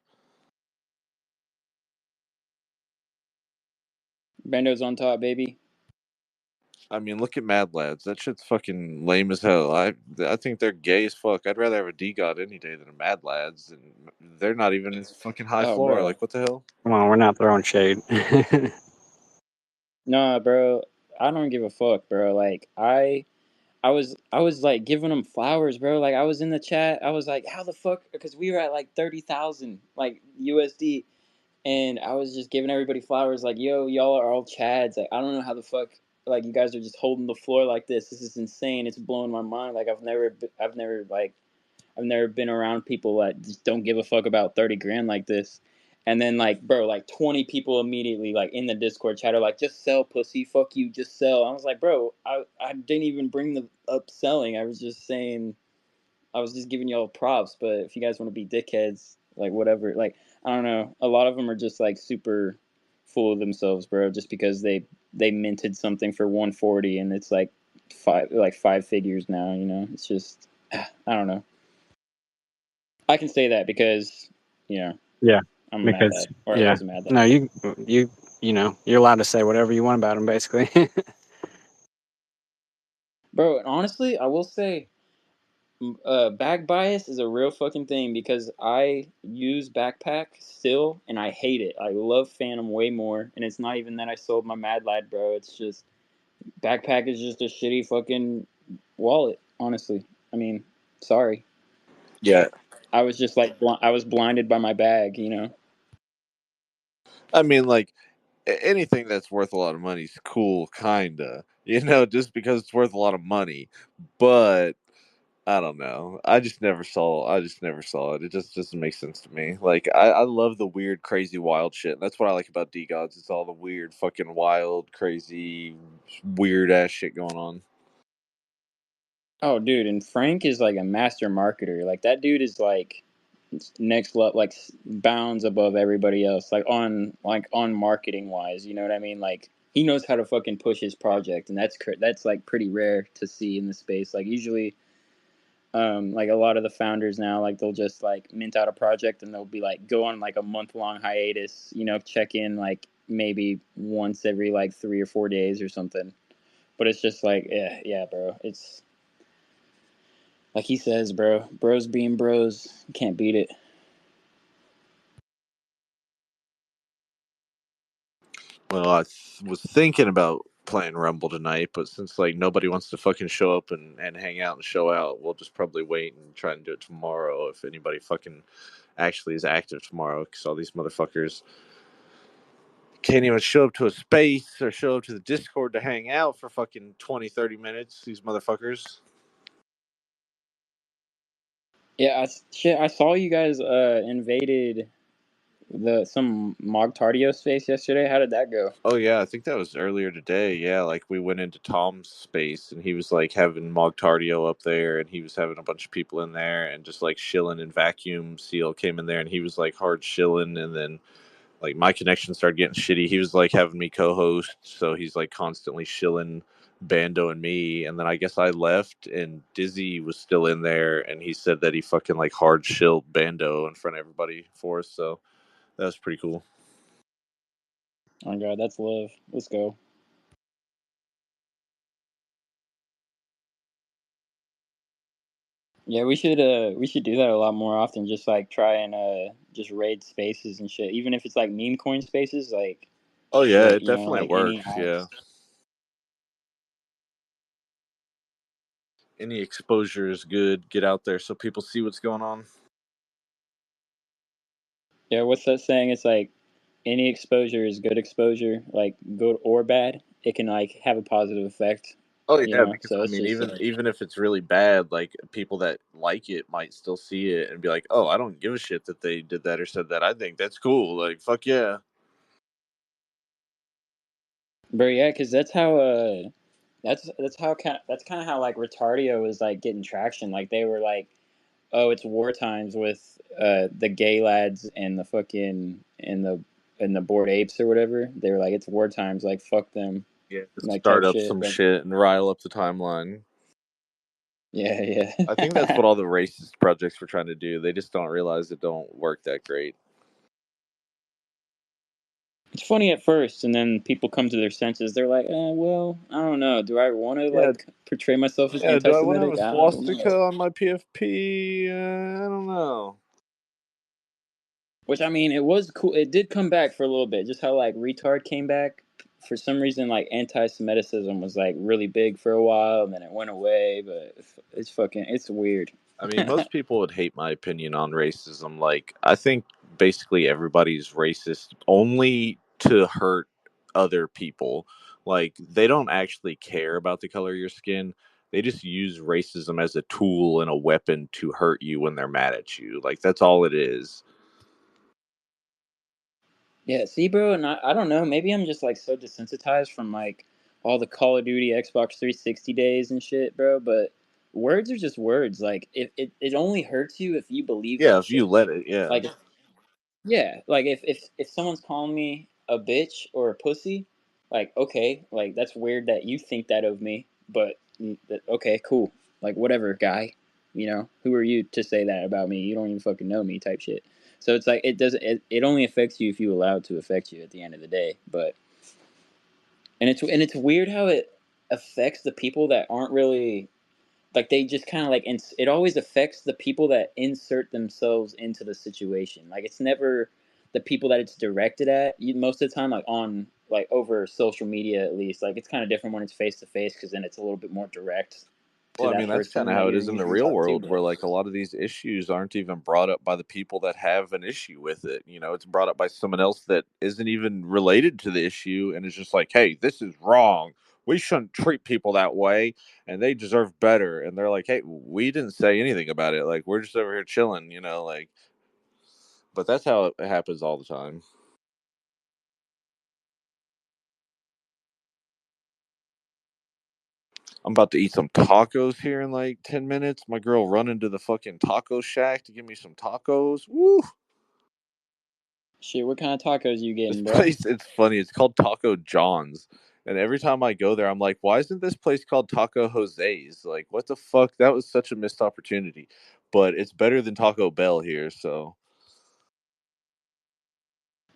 Bando's on top, baby. I mean, look at Mad Lads. That shit's fucking lame as hell. I think they're gay as fuck. I'd rather have a D God any day than a Mad Lads, and they're not even as fucking high Oh, floor. bro. Like, what the hell? come on, we're not throwing shade. Nah, bro. I don't give a fuck, bro. Like I was like giving them flowers, bro. Like I was in the chat. I was like, how the fuck? Because we were at like 30,000 like USD. And I was just giving everybody flowers, like, "Yo, y'all are all Chads." Like, I don't know how the fuck, like, you guys are just holding the floor like this. This is insane. It's blowing my mind. Like, I've never been around people that just don't give a fuck about 30 grand like this. And then, like, bro, like 20 people immediately, like, in the Discord chat are like, "Just sell, pussy. Fuck you. Just sell." I was like, bro, I didn't even bring the up selling. I was just saying I was just giving y'all props, but if you guys want to be dickheads, like whatever, like I don't know. A lot of them are just like super full of themselves, bro, just because they minted something for 140 and it's like five figures now, you know. It's just I don't know. I can say that because, you know, Yeah, I'm a mad because lad or I yeah, was a mad lad. no, you know, you're allowed to say whatever you want about them, basically. Bro, and honestly, I will say back bias is a real fucking thing because I use backpack still and I hate it. I love Phantom way more, and it's not even that I sold my Mad Lad, bro. It's just backpack is just a shitty fucking wallet. Honestly, I mean, sorry. Yeah, I was just like I was blinded by my bag, you know. I mean, like anything that's worth a lot of money is cool, kinda. You know, just because it's worth a lot of money, but I don't know. I just never saw. I just never saw it. It just doesn't make sense to me. Like I love the weird, crazy, wild shit. That's what I like about D Gods. It's all the weird, fucking wild, crazy, weird ass shit going on. Oh, dude, and Frank is like a master marketer. Like that dude is like next level, like bounds above everybody else, like on marketing wise. You know what I mean? Like he knows how to fucking push his project, and that's like pretty rare to see in the space. Like usually, like a lot of the founders now, like they'll just like mint out a project and they'll be like go on like a month-long hiatus. You know, check in like maybe once every like 3 or 4 days or something. But it's just like, yeah, bro. It's like he says, bro. Bros being bros, can't beat it. Well, I was thinking about playing Rumble tonight, but since like nobody wants to fucking show up and hang out and show out, we'll just probably wait and try and do it tomorrow if anybody fucking actually is active tomorrow, because all these motherfuckers can't even show up to a space or show up to the Discord to hang out for fucking 20-30 minutes. These motherfuckers. Yeah, I saw you guys invaded the some Mogtardio space yesterday. How did that go? Oh yeah, I think that was earlier today. Yeah, like we went into Tom's space and he was like having Mogtardio up there and he was having a bunch of people in there and just like shilling, and Vacuum Seal came in there and he was like hard shilling, and then like my connection started getting shitty. He was like having me co-host, so he's like constantly shilling Bando and me, and then I guess I left and Dizzy was still in there and he said that he fucking like hard shilled Bando in front of everybody for us, so that was pretty cool. Oh my god, that's love. Let's go. Yeah, we should do that a lot more often. Just like try and just raid spaces and shit. Even if it's like meme coin spaces, Oh yeah, like it definitely like any works. Yeah, apps. any exposure is good. Get out there so people see what's going on. Yeah, what's that saying? It's like any exposure is good exposure, like good or bad. It can like have a positive effect, Oh you yeah, know. because So I it's mean, just even like, even if it's really bad, like people that like it might still see it and be like, "Oh, I don't give a shit that they did that or said that. I think that's cool." Like, fuck yeah. but yeah, because that's kind of how like Retardio was like getting traction. Like they were like, oh, it's war times with the gay lads and the fucking and the bored apes or whatever. They were like, it's war times. Like fuck them, Yeah, just like start type up shit. some But shit and rile up the timeline. yeah, I think that's yeah. what all the racist projects were trying to do. They just don't realize it don't work that great. It's funny at first, and then people come to their senses. They're like, well, I don't know. Do I want to Yeah, like portray myself as yeah. Do I want to have anti-Semitic? a I don't know. swastika on my PFP? I don't know. Which I mean, it was cool. It did come back for a little bit. Just how like retard came back. For some reason, like anti-Semiticism was like really big for a while, and then it went away. But it's weird. I mean, most people would hate my opinion on racism. Like, I think basically everybody's racist only to hurt other people. Like, they don't actually care about the color of your skin. They just use racism as a tool and a weapon to hurt you when they're mad at you. Like, that's all it is. Yeah, see, bro, and I don't know. Maybe I'm just like so desensitized from like all the Call of Duty Xbox 360 days and shit, bro. But words are just words. Like it only hurts you if you believe Yeah, that if you shit. let it, yeah. Like yeah, like if someone's calling me a bitch or a pussy, like okay, like that's weird that you think that of me, but okay, cool. Like whatever, guy. You know, who are you to say that about me? You don't even fucking know me, type shit. So it's like it doesn't. It only affects you if you allow it to affect you at the end of the day. But and it's weird how it affects the people that aren't really like they just kind of like it always affects the people that insert themselves into the situation. Like it's never the people that it's directed at. Most of the time, like on like over social media at least, like it's kind of different when it's face to face because then it's a little bit more direct to Well, I that mean, that's kind person of that how it you're is in the usually real talking to. world, where But like a lot of these issues aren't even brought up by the people that have an issue with it. You know, it's brought up by someone else that isn't even related to the issue, and it's just like, hey, this is wrong. We shouldn't treat people that way, and they deserve better. And they're like, hey, we didn't say anything about it. Like, we're just over here chilling, you know, like, but that's how it happens all the time. I'm about to eat some tacos here in like 10 minutes. My girl run into the fucking taco shack to give me some tacos. Woo! Shit, what kind of tacos you This getting, bro? place, it's funny. It's called Taco John's. And every time I go there, I'm like, why isn't this place called Taco Jose's? Like, what the fuck? That was such a missed opportunity. But it's better than Taco Bell here, so.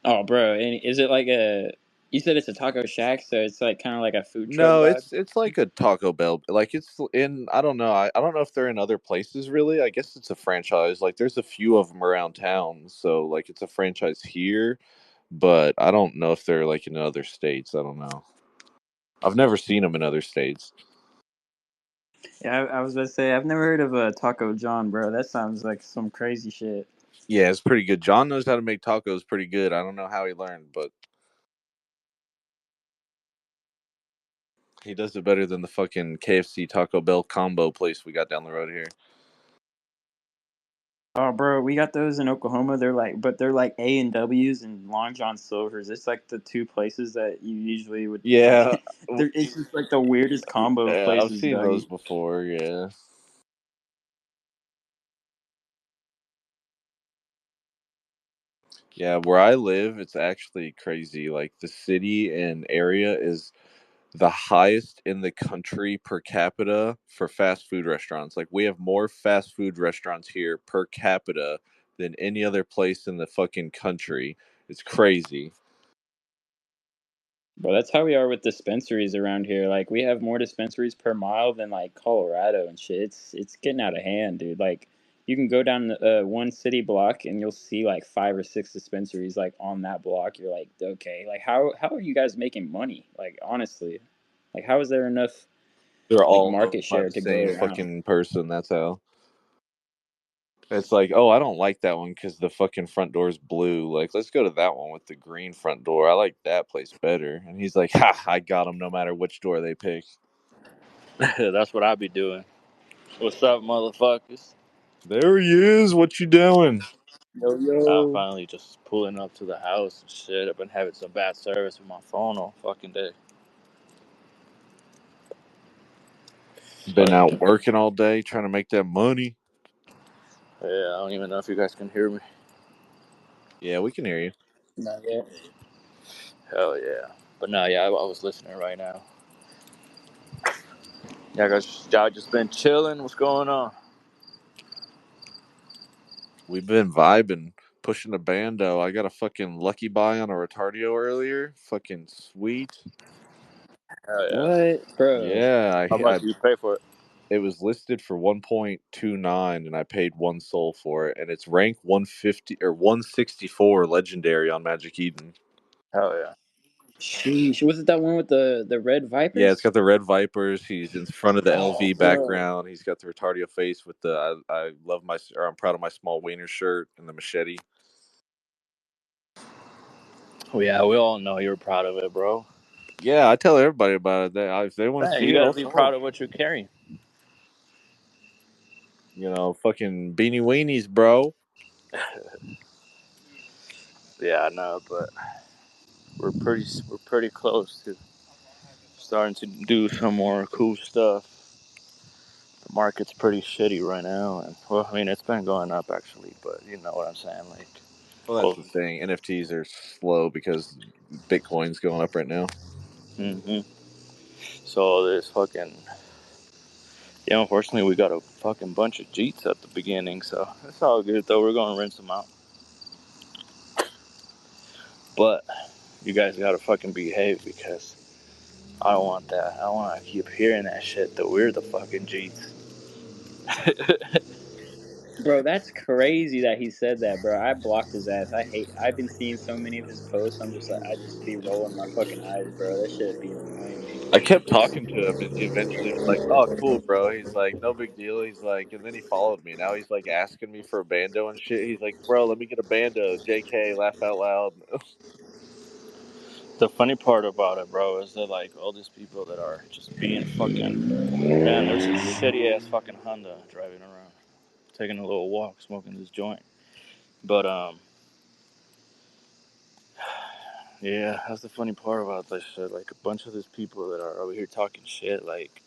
Oh, bro, and is it like a? You said it's a taco shack, so it's like kind of like a food truck No, vibe. it's like a Taco Bell. Like it's in I don't know. I don't know if they're in other places really. I guess it's a franchise. Like there's a few of them around town. So like it's a franchise here, but I don't know if they're like in other states. I don't know. I've never seen them in other states. Yeah, I was gonna say I've never heard of a Taco John, bro. That sounds like some crazy shit. Yeah, it's pretty good. John knows how to make tacos pretty good. I don't know how he learned, but he does it better than the fucking KFC Taco Bell combo place we got down the road here. Oh, bro, we got those in Oklahoma. They're like A&W's and Long John Silver's. It's like the two places that you usually would Yeah, like. It's just like the weirdest combo of yeah, I've places, seen those doggy. before. Yeah. Yeah, where I live, it's actually crazy. Like the city and area is the highest in the country per capita for fast food restaurants. Like we have more fast food restaurants here per capita than any other place in the fucking country. It's crazy. Bro, that's how we are with dispensaries around here. Like we have more dispensaries per mile than like Colorado and shit. It's getting out of hand, dude. Like you can go down one city block and you'll see like 5 or 6 dispensaries like on that block. You're like, okay, like how are you guys making money? Like honestly, like how is there enough They're like all owned market by share the to go same around? fucking person. That's how. It's like, oh, I don't like that one because the fucking front door is blue. Like, let's go to that one with the green front door. I like that place better. And he's like, ha, I got them no matter which door they pick. That's what I be doing. What's up, motherfuckers? There he is. What you doing? Yo I'm yo. finally just pulling up to the house and shit. I've been having some bad service with my phone all fucking day. Been But out working all day trying to make that money. yeah, I don't even know if you guys can hear me. Yeah, we can hear you. Not yet. Hell yeah. But no, yeah, I was listening right now. Yeah, guys, y'all just been chilling. What's going on? We've been vibing, pushing a bando. I got a fucking lucky buy on a retardio earlier. Fucking sweet. Hell yeah. What, bro? Yeah, How much do you pay for it? it was listed for 1.29 and I paid one soul for it and it's rank 150 or 164 legendary on Magic Eden. Hell yeah. Sheesh. Was it that one with the red Yeah, it's vipers? got the red vipers. He's in front of the Oh, LV bro. background. He's got the retardio face with the I love my or I'm proud of my small wiener shirt and the machete. Well, yeah, we all know you're proud of it, bro. Yeah, I tell everybody about it. If they want to Man, see you it, gotta I'll be show proud them. of what you're carrying. You know, fucking beanie weenies, bro. Yeah, I know, but we're pretty close to starting to do some more cool stuff. The market's pretty shitty right now, and well, I mean it's been going up actually, but you know what I'm saying, like, Well, that's oh, the thing. NFTs are slow because Bitcoin's going up right now. hmm so this fucking yeah. Unfortunately, we got a fucking bunch of Jeets at the beginning, so it's all good though. We're gonna rinse them out, but you guys gotta fucking behave because I don't want that. I don't want to keep hearing that shit that we're the fucking Jeets. Bro, that's crazy that he said that, bro. I blocked his ass. I've been seeing so many of his posts. I'm just like, I just be rolling my fucking eyes, bro. That shit be annoying me. I kept talking to him, and he eventually was like, "Oh, cool, bro." He's like, "No big deal." He's like, and then he followed me. Now he's like asking me for a bando and shit. He's like, "Bro, let me get a bando." JK, laugh out loud. The funny part about it, bro, is that like all these people that are just being fucking man. There's a shitty ass fucking Honda driving around, taking a little walk, smoking this joint. But yeah, that's the funny part about this shit. Like a bunch of these people that are over here talking shit, like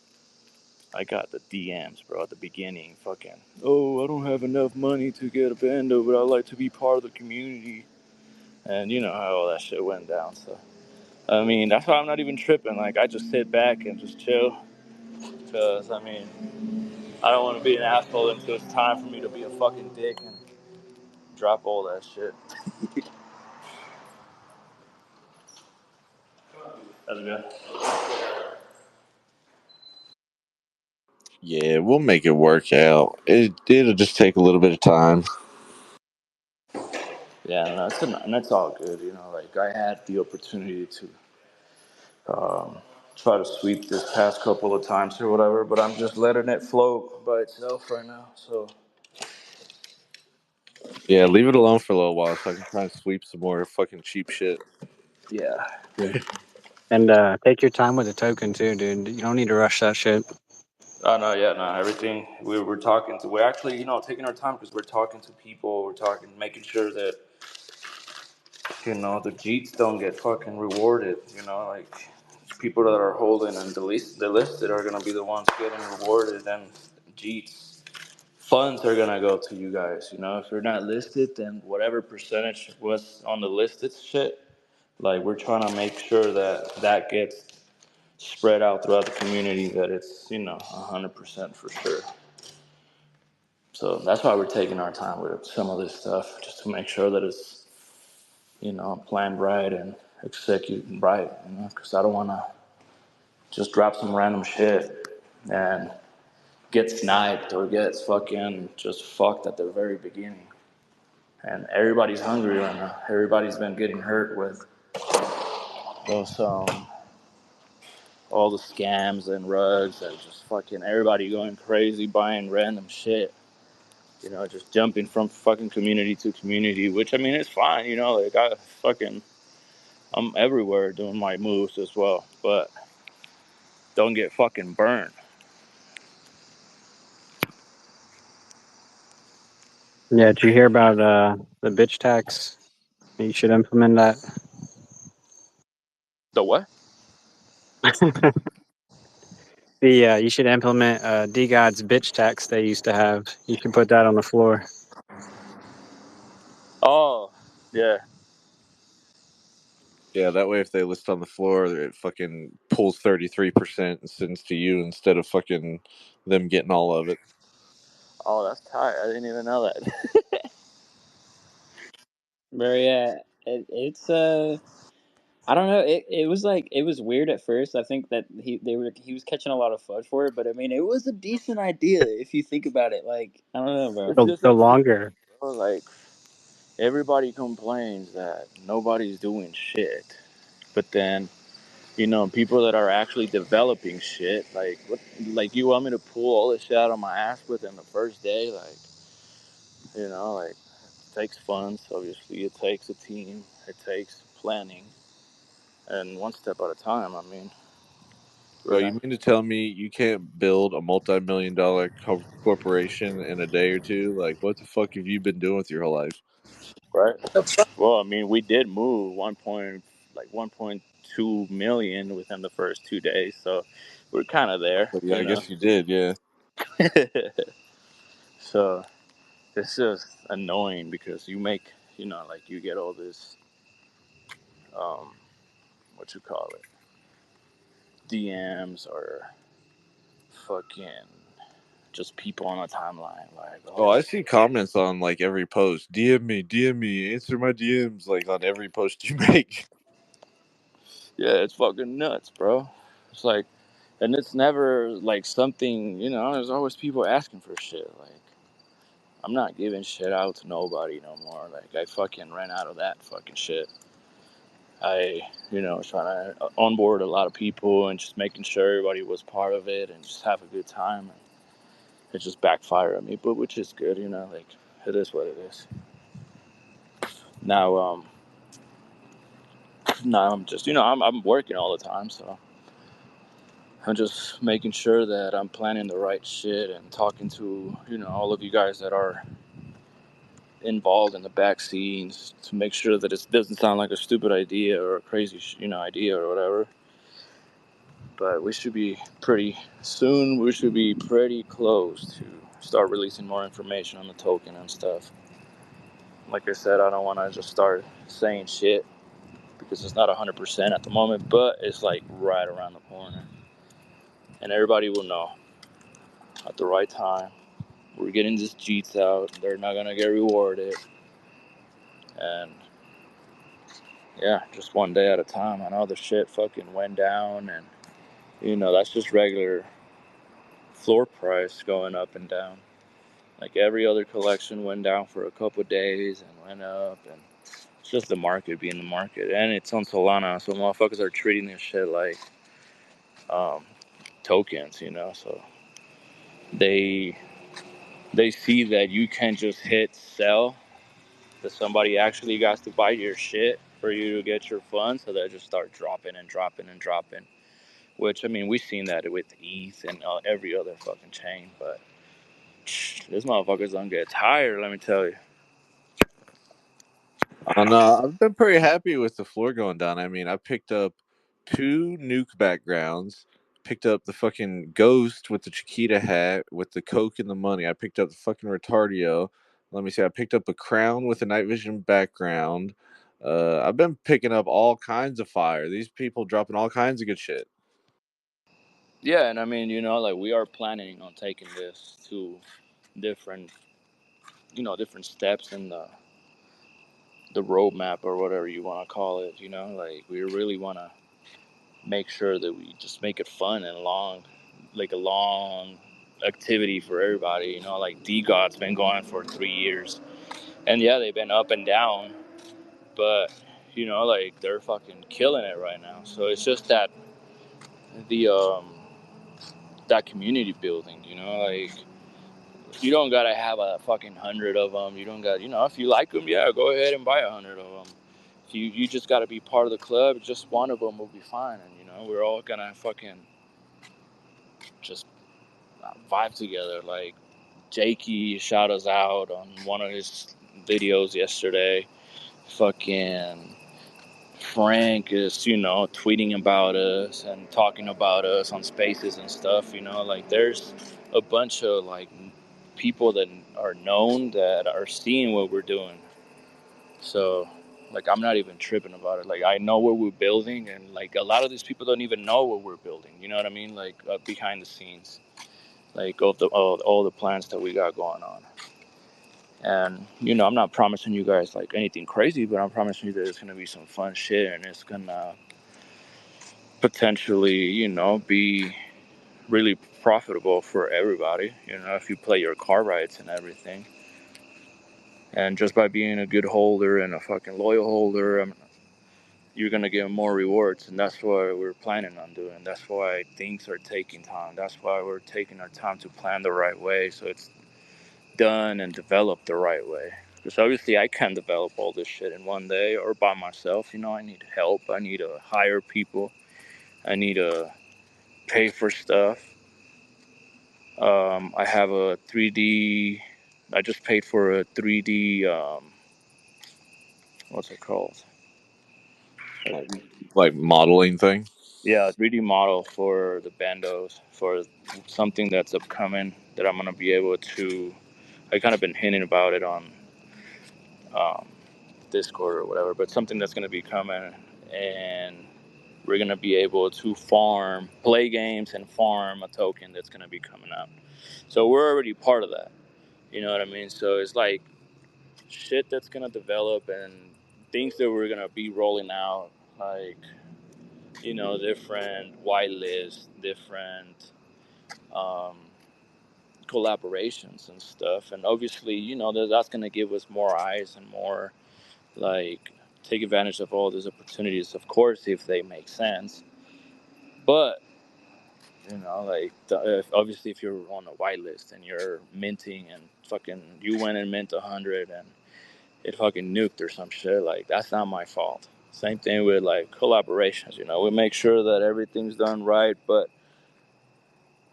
I got the DMs, bro, at the beginning. Fucking, oh, I don't have enough money to get a bando, but I'd like to be part of the community. And you know how all that shit went down. So, I mean, that's why I'm not even tripping. Like, I just sit back and just chill. Because, I mean, I don't want to be an asshole until it's time for me to be a fucking dick and drop all that shit. That's good. Yeah, we'll make it work out. It'll just take a little bit of time. Yeah, no, and that's all good. You know, like, I had the opportunity to try to sweep this past couple of times or whatever, but I'm just letting it float by itself right now. So, Yeah, leave it alone for a little while so I can try and sweep some more fucking cheap shit. yeah. And take your time with the token too, dude. You don't need to rush that shit. Oh, no, yeah, no, everything we're talking to, we're actually, taking our time because we're talking to people, making sure that, the Jeets don't get fucking rewarded, like people that are holding and the listed are going to be the ones getting rewarded, and Jeets funds are going to go to you guys, if you're not listed, then whatever percentage was on the listed shit, like we're trying to make sure that gets spread out throughout the community, that it's, 100% for sure. So that's why we're taking our time with some of this stuff, just to make sure that it's, planned right and executed right, because I don't want to just drop some random shit and get sniped or get fucking just fucked at the very beginning. And everybody's hungry right now. Everybody's been getting hurt with those, all the scams and rugs and just fucking everybody going crazy buying random shit. Just jumping from fucking community to community, which I mean, it's fine, like I'm everywhere doing my moves as well, but don't get fucking burned. Yeah, did you hear about the bitch tax? You should implement that. The what? You should implement D-God's bitch tax they used to have. You should put that on the floor. Oh, yeah. Yeah, that way if they list on the floor, it fucking pulls 33% and sends to you instead of fucking them getting all of it. Oh, that's tight. I didn't even know that. Bro, yeah, it's I don't know. It was like it was weird at first. I think that he was catching a lot of fudge for it, but I mean it was a decent idea if you think about it. Like I don't know, bro. It's just The that people, longer. like, everybody complains that nobody's doing shit. But then, people that are actually developing shit, like, what, like, you want me to pull all this shit out of my ass within the first day? Like, like, it takes funds, obviously. It takes a team. It takes planning. And one step at a time, I mean, Bro, we're you not, mean to tell me you can't build a multi-million-dollar corporation in a day or two? Like, what the fuck have you been doing with your whole life? right? Well, I mean, we did move 1.2 million within the first 2 days, so we're kind of there, But yeah, I guess you did, yeah. So it's just annoying because you make, like, you get all this, um, what you call it, DMs or fucking just people on a timeline, like, Oh, oh, I see comments on like every post. DM me, answer my DMs, like on every post you make. yeah, it's fucking nuts, bro. It's like, and it's never like something, there's always people asking for shit. Like, I'm not giving shit out to nobody no more. Like, I fucking ran out of that fucking shit. I, was trying to onboard a lot of people and just making sure everybody was part of it and just have a good time. And it just backfired on me, but which is good, like, it is what it is. Now, now I'm just, I'm working all the time, so I'm just making sure that I'm planning the right shit and talking to, all of you guys that are involved in the back scenes to make sure that it doesn't sound like a stupid idea or a crazy, idea or whatever. But we should be pretty soon. We should be pretty close to start releasing more information on the token and stuff. Like I said, I don't want to just start saying shit because it's not 100% at the moment, but it's like right around the corner. And everybody will know at the right time. We're getting these cheats out. They're not going to get rewarded. And yeah, just one day at a time. I know the shit fucking went down, and that's just regular floor price going up and down. Like every other collection went down for a couple of days and went up, and it's just the market being the market. And it's on Solana, so motherfuckers are treating this shit like um, tokens, so they see that you can't just hit sell, that somebody actually got to buy your shit for you to get your funds, so they just start dropping and dropping and dropping. Which, I mean, we've seen that with ETH and every other fucking chain, but this motherfuckers don't get tired, let me tell you. And I've been pretty happy with the floor going down. I mean, I picked up 2 nuke backgrounds, picked up the fucking ghost with the Chiquita hat with the coke and the money. I picked up the fucking Retardio. Let me see. I picked up a crown with a night vision background. I've been picking up all kinds of fire. These people dropping all kinds of good shit. Yeah, and I mean, like we are planning on taking this to different, different steps in the roadmap or whatever you want to call it. Like we really want to make sure that we just make it fun and long, like a long activity for everybody. Like D-God's been going for 3 years, and yeah, they've been up and down, but like they're fucking killing it right now. So it's just that the that community building, like you don't gotta have a fucking 100 of them. You don't got, if you like them, yeah, go ahead and buy 100 of them. If you just gotta be part of the club, just one of them will be fine. And we're all gonna fucking just vibe together. Like Jakey shout us out on one of his videos yesterday. Fucking Frank is, tweeting about us and talking about us on spaces and stuff. Like there's a bunch of like people that are known that are seeing what we're doing. So like I'm not even tripping about it. Like I know what we're building, and like a lot of these people don't even know what we're building. You know what I mean? Like behind the scenes, like all the plans that we got going on. And I'm not promising you guys like anything crazy, but I'm promising you that it's gonna be some fun shit, and it's gonna potentially, be really profitable for everybody. If you play your car rights and everything. And just by being a good holder and a fucking loyal holder, you're gonna get more rewards, and that's what we're planning on doing. That's why things are taking time. That's why we're taking our time to plan the right way, so it's done and developed the right way. Because obviously I can't develop all this shit in one day or by myself. I need help. I need to hire people. I need to pay for stuff. I have a 3D. I just paid for a 3D. What's it called? Like modeling thing. Yeah, 3D model for the bandos, for something that's upcoming that I'm gonna be able to. I kind of been hinting about it on um, Discord or whatever, but something that's gonna be coming, and we're gonna be able to play games and farm a token that's gonna be coming out. So we're already part of that. You know what I mean? So it's like shit that's gonna develop and things that we're gonna be rolling out, like different whitelists, different um, collaborations and stuff. And obviously, that's going to give us more eyes and more, like, take advantage of all these opportunities, of course, if they make sense. But, obviously, if you're on a whitelist and you're minting and fucking, you went and mint 100 and it fucking nuked or some shit, like, that's not my fault. Same thing with, like, collaborations, we make sure that everything's done right, but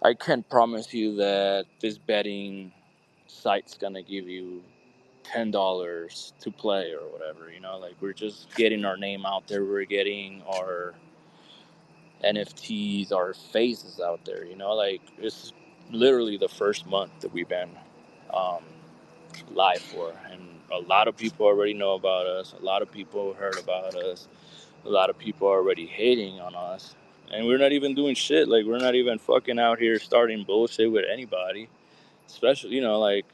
I can't promise you that this betting site's gonna give you $10 to play or whatever. Like we're just getting our name out there. We're getting our NFTs are phases out there. You know, like it's literally the first month that we've been um, live for, and a lot of people already know about us. A lot of people heard about us. A lot of people are already hating on us, and we're not even doing shit. Like we're not even fucking out here starting bullshit with anybody. Especially, you know, like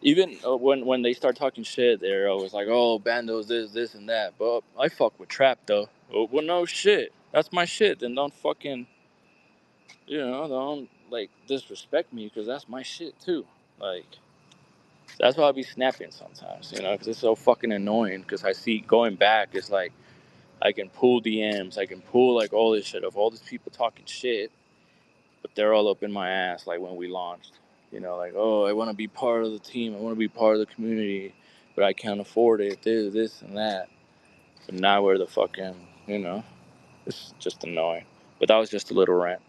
even when they start talking shit, they're always like, "Oh, Bando's this, and that." But I fuck with trap though. Well, no shit. That's my shit. Then don't fucking, don't like disrespect me because that's my shit too. Like that's why I be snapping sometimes, because it's so fucking annoying. Because I see going back, it's like I can pull DMs, I can pull like all this shit of all these people talking shit, but they're all up in my ass. Like when we launched, like, oh, I want to be part of the team, I want to be part of the community, but I can't afford it. This and that. But now we're the fucking, it's just annoying. But that was just a little rant.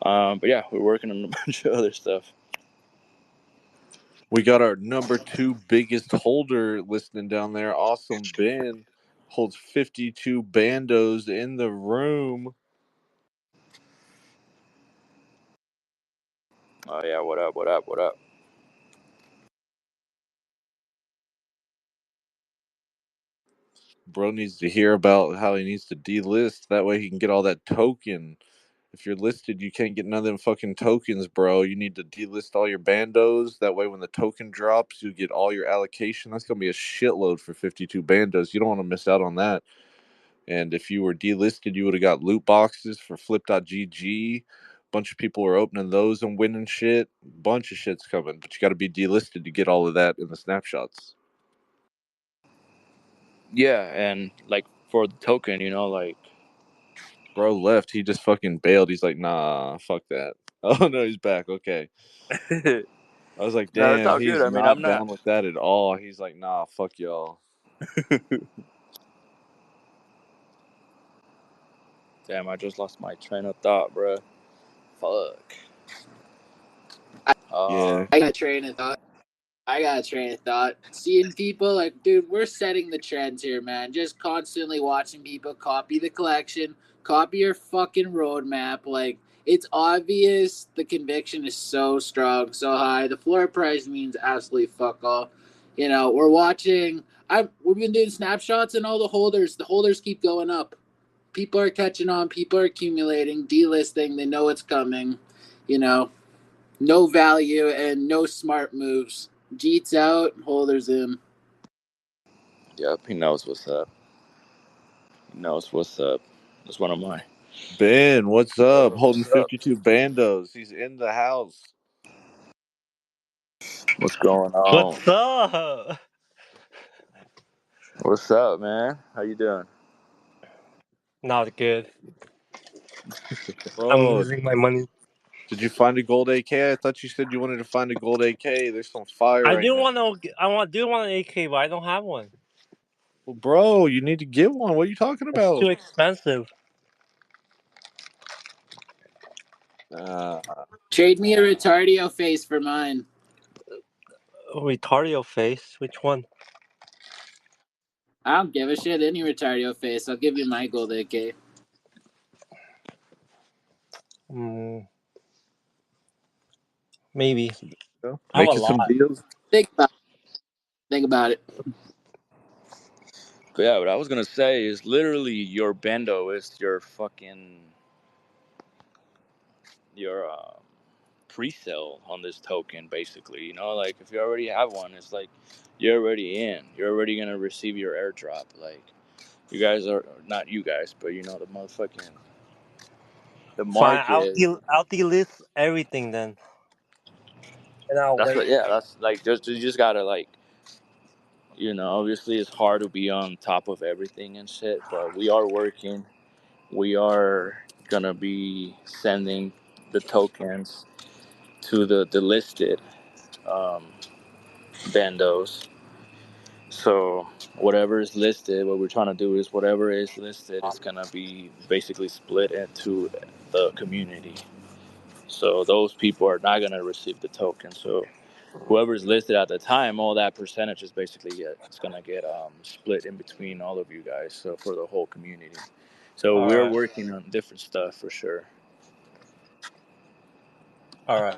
But yeah, we're working on a bunch of other stuff. We got our number 2 biggest holder listening down there. Awesome Ben holds 52 bandos in the room. Oh yeah, what up, what up, what up? Bro needs to hear about how he needs to delist. That way he can get all that token. If you're listed, you can't get none of them fucking tokens, bro. You need to delist all your bandos. That way when the token drops, you get all your allocation. That's going to be a shitload for 52 bandos. You don't want to miss out on that. And if you were delisted, you would have got loot boxes for flip.gg. Bunch of people are opening those and winning shit. Bunch of shit's coming, but you got to be delisted to get all of that in the snapshots. Yeah, and like for the token, like Bro left. He just fucking bailed. He's like, nah, fuck that. Oh no, he's back. Okay. I was like, no, it's damn, all good. he's I mean, I'm not not. down with that at all. He's like, nah, fuck y'all. Damn, I just lost my train of thought, bro. Fuck. Yeah. I got a train of thought. Seeing people like, dude, we're setting the trends here, man. Just constantly watching people copy the collection, copy your fucking roadmap. Like, it's obvious the conviction is so strong, so high. The floor price means absolutely fuck all. We're watching. We've been doing snapshots and all the holders. The holders keep going up. People are catching on. People are accumulating, delisting. They know it's coming. You know, no value and no smart moves. Jeets out, holders in. Yep, he knows what's up. He knows what's up. It's one of my. Ben, what's up? Holding What's up? 52 bandos. He's in the house. What's going on? What's up? What's up, man? How you doing? Not good. I'm Bro, losing my money. did you find a gold AK? I thought you said you wanted to find a gold AK. There's some fire I right do now. want to. Do want an AK, but I don't have one. Well, bro, you need to get one. What are you talking It's about? too expensive. Uh, Trade me a retardio face for mine. Retardio face. Which one? I don't give a shit. Any retardio face. I'll give you my gold AK. Mm, maybe. I have a making some lot. deals. Think about it. But yeah, what I was gonna say is literally your bando is your fucking your pre-sale on this token, basically. Like if you already have one, it's like you're already in. You're already gonna receive your airdrop. Like you guys are not you guys, but the motherfucking the Fine. market. I'll delist everything then, and I'll That's wait. what. Yeah, that's like just you just gotta like obviously it's hard to be on top of everything and shit, but we are working. We are gonna be sending the tokens to the listed um, bandos. So whatever is listed, what we're trying to do is whatever is listed is gonna be basically split into the community. So those people are not gonna receive the token. So whoever's listed at the time, all that percentage is basically it's gonna get split in between all of you guys. So for the whole community. So All we're right. working on different stuff for sure. All right.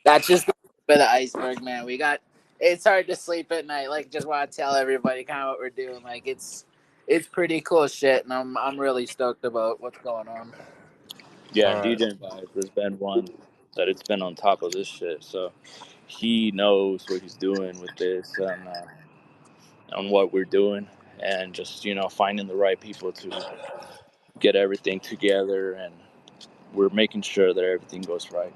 That's just the tip of the iceberg, man. We got. It's hard to sleep at night. Like, just want to tell everybody kind of what we're doing. Like, it's pretty cool shit, and I'm really stoked about what's going on. Yeah, All and right. DJ Vibes has been one that it's been on top of this shit. So he knows what he's doing with this and on what we're doing, and just finding the right people to get everything together, and we're making sure that everything goes right.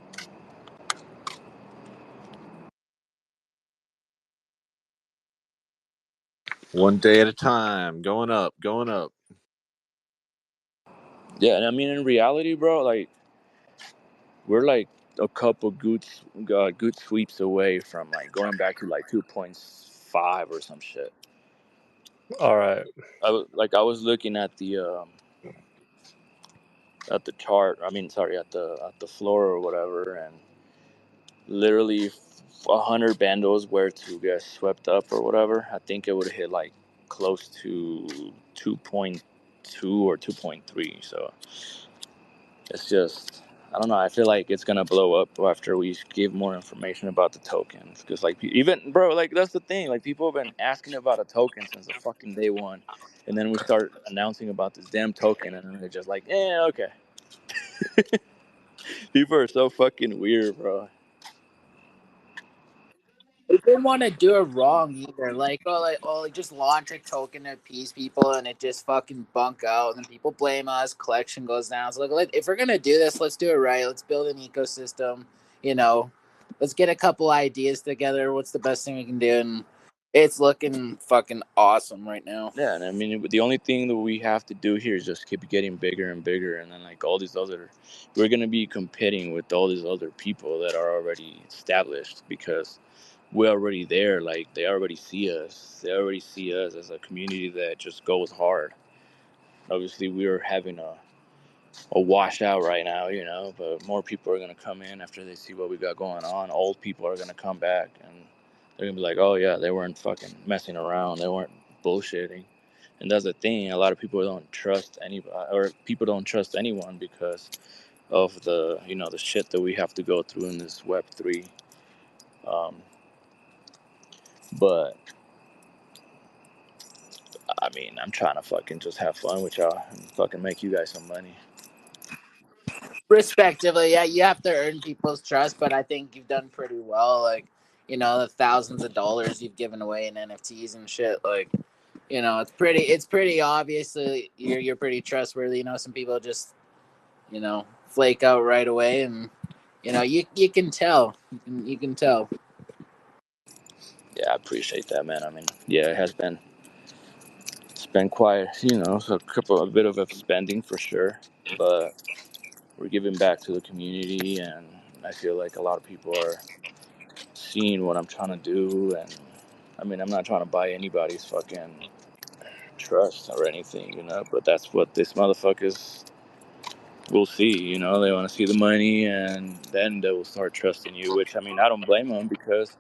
One day at a time, going up, going up. Yeah, and I mean in reality, bro, like we're like a couple good sweeps away from like going back to like 2.5 or some shit. All right. I was looking at the chart. I mean, sorry, at the floor or whatever, and literally if 100 bandos were to get swept up or whatever, I think it would hit like close to 2.2 or 2.3. So it's just, I don't know. I feel like it's gonna blow up after we give more information about the tokens. Because like even bro, like that's the thing. Like people have been asking about a token since the fucking day one, and then we start announcing about this damn token, and then they're just like, okay. People are so fucking weird, bro. They didn't want to do it wrong either. Like, just launch a token to appease people, and it just fucking bunk out, and then people blame us. Collection goes down. So like, if we're gonna do this, let's do it right. Let's build an ecosystem. You know, let's get a couple ideas together. What's the best thing we can do? And it's looking fucking awesome right now. Yeah, and I mean, the only thing that we have to do here is just keep getting bigger and bigger, and then like all these other, we're gonna be competing with all these other people that are already established because we're already there. Like they already see us. They already see us as a community that just goes hard. Obviously, we're having a washout right now, but more people are gonna come in after they see what we got going on. Old people are gonna come back and they're gonna be like, oh yeah, they weren't fucking messing around. They weren't bullshitting. And that's the thing. A lot of people don't trust anybody, or people don't trust anyone because of the shit that we have to go through in this Web3. Um, but I mean, I'm trying to fucking just have fun with y'all and fucking make you guys some money. Respectively, yeah, you have to earn people's trust, but I think you've done pretty well. Like, the thousands of dollars you've given away in NFTs and shit. Like, it's pretty obviously you're pretty trustworthy. Some people just flake out right away, and you can tell. You can tell. Yeah, I appreciate that, man. I mean, yeah, it's been quite, so a bit of a spending for sure, but we're giving back to the community, and I feel like a lot of people are seeing what I'm trying to do, and I mean, I'm not trying to buy anybody's fucking trust or anything, but that's what this motherfuckers will see, they want to see the money, and then they will start trusting you, which, I mean, I don't blame them because,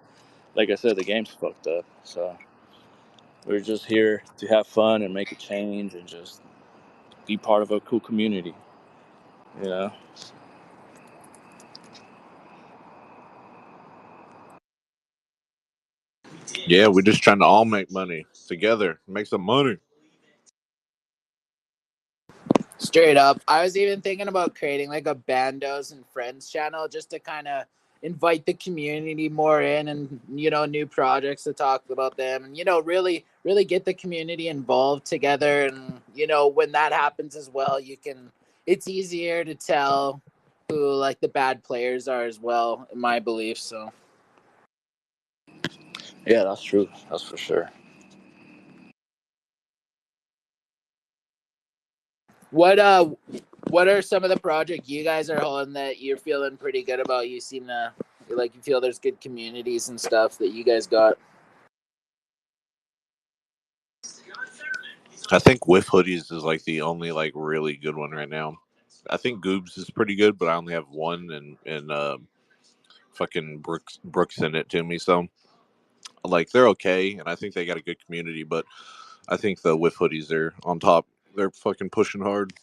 like I said, the game's fucked up, so we're just here to have fun and make a change and just be part of a cool community, you know? Yeah, we're just trying to all make money together, make some money. Straight up. I was even thinking about creating like a Bandos and Friends channel just to kind of invite the community more in, and new projects to talk about them, and really really get the community involved together. And when that happens as well, it's easier to tell who like the bad players are as well, in my belief. So Yeah, that's true. That's for sure. what are some of the projects you guys are holding that you're feeling pretty good about? You seem to like, you feel there's good communities and stuff that you guys got. I think Whiff Hoodies is like the only like really good one right now. I think Goobs is pretty good, but I only have one, and fucking Brooks sent it to me, so like they're okay, and I think they got a good community, but I think the Whiff Hoodies are on top. They're fucking pushing hard.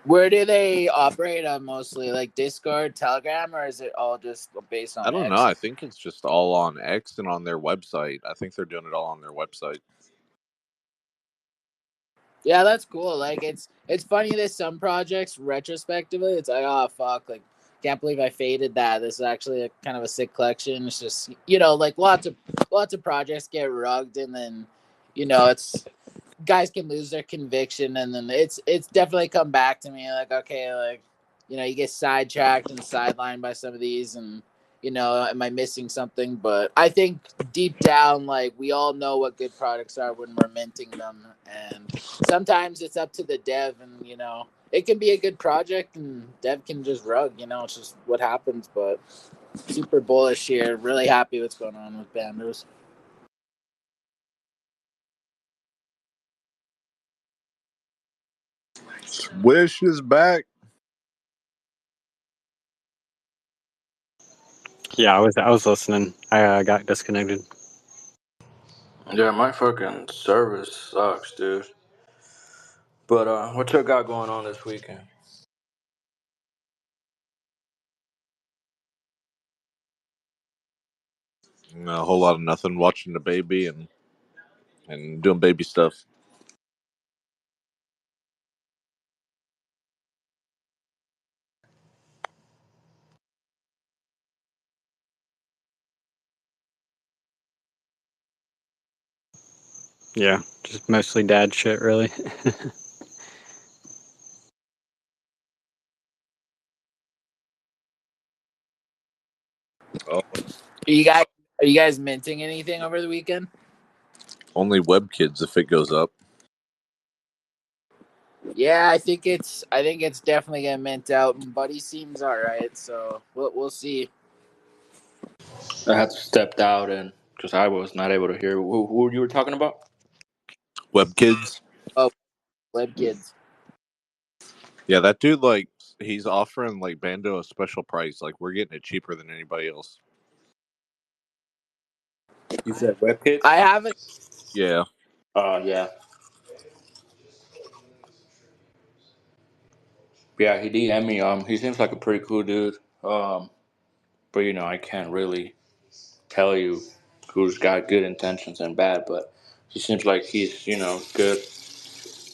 Where do they operate on mostly? Like Discord, Telegram, or is it all just based I on don't know. X? I think it's just all on X and on their website. I think they're doing it all on their website. Yeah, that's cool. Like it's funny that some projects retrospectively, it's like, oh fuck, like can't believe I faded that. This is actually a kind of a sick collection. It's just like lots of projects get rugged, and then it's guys can lose their conviction, and then it's definitely come back to me like, okay, like you get sidetracked and sidelined by some of these, and am I missing something? But I think deep down, like, we all know what good products are when we're minting them, and sometimes it's up to the dev, and it can be a good project and dev can just rug, it's just what happens. But super bullish here, really happy what's going on with Bandos. Wish is back. Yeah, I was listening. I got disconnected. Yeah, my fucking service sucks, dude. But what you got going on this weekend? A whole lot of nothing. Watching the baby and doing baby stuff. Yeah, just mostly dad shit, really. Oh, Are you guys minting anything over the weekend? only web kids if it goes up. Yeah, I think it's definitely gonna mint out. Buddy seems all right, so we'll see. I had to step out and because I was not able to hear who you were talking about. Web kids. Oh, web kids. Yeah, that dude, like, he's offering like Bando a special price. Like, we're getting it cheaper than anybody else. You said web kids? I haven't. Yeah. Yeah. Yeah, he DM'd me. He seems like a pretty cool dude. But I can't really tell you who's got good intentions and bad, but he seems like he's, good.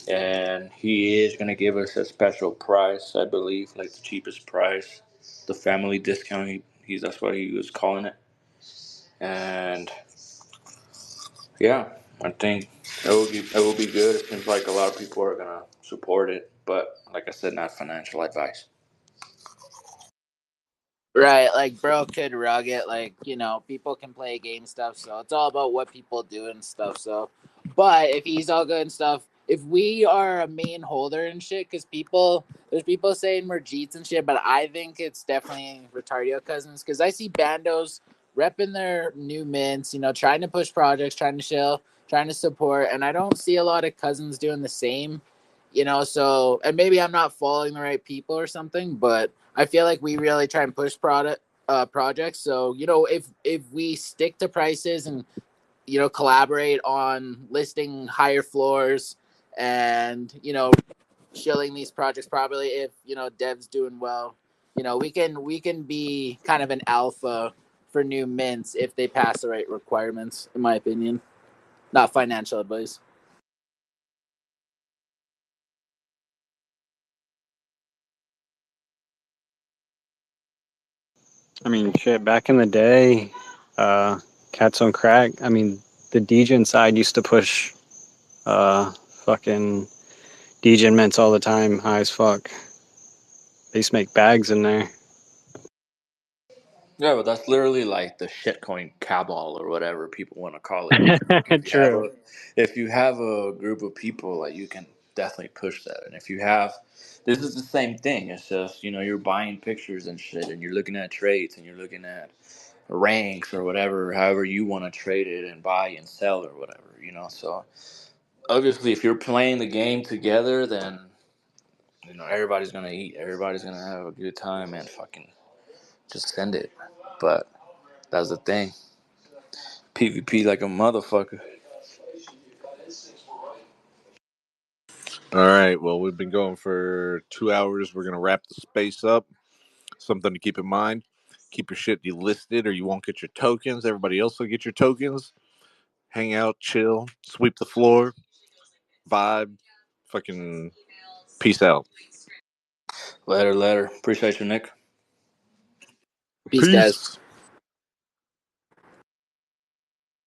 And he is gonna give us a special price, I believe, like the cheapest price, the family discount. That's what he was calling it. And yeah, I think it will be good. It seems like a lot of people are gonna support it, but like I said, not financial advice. Right, like bro could rug it, like people can play game stuff, so it's all about what people do and stuff. So, but if he's all good and stuff, if we are a main holder and shit, because there's people saying we're Jeets and shit, but I think it's definitely Retardio Cousins, because I see Bandos repping their new mints, trying to push projects, trying to chill, trying to support, and I don't see a lot of Cousins doing the same. So, and maybe I'm not following the right people or something, but I feel like we really try and push projects. So, if we stick to prices and collaborate on listing higher floors and shilling these projects properly, if dev's doing well, we can be kind of an alpha for new mints if they pass the right requirements, in my opinion. Not financial advice. I mean, shit, back in the day, Cats on Crack, I mean, the Degen side used to push fucking Degen mints all the time, high as fuck. They used to make bags in there. Yeah, but that's literally like the shitcoin cabal or whatever people want to call it. Because like if you have True. a group of people, like you can definitely push that. And if you have, this is the same thing. It's just you're buying pictures and shit, and you're looking at trades, and you're looking at ranks or whatever, however you want to trade it and buy and sell or whatever. So obviously, if you're playing the game together, then everybody's gonna eat, everybody's gonna have a good time, and fucking just send it. But that's the thing. PvP like a motherfucker. All right. Well, we've been going for 2 hours. We're gonna wrap the space up. Something to keep in mind: keep your shit delisted, or you won't get your tokens. Everybody else will get your tokens. Hang out, chill, sweep the floor, vibe, fucking peace out. Later. Appreciate you, Nick. Peace, guys. Peace.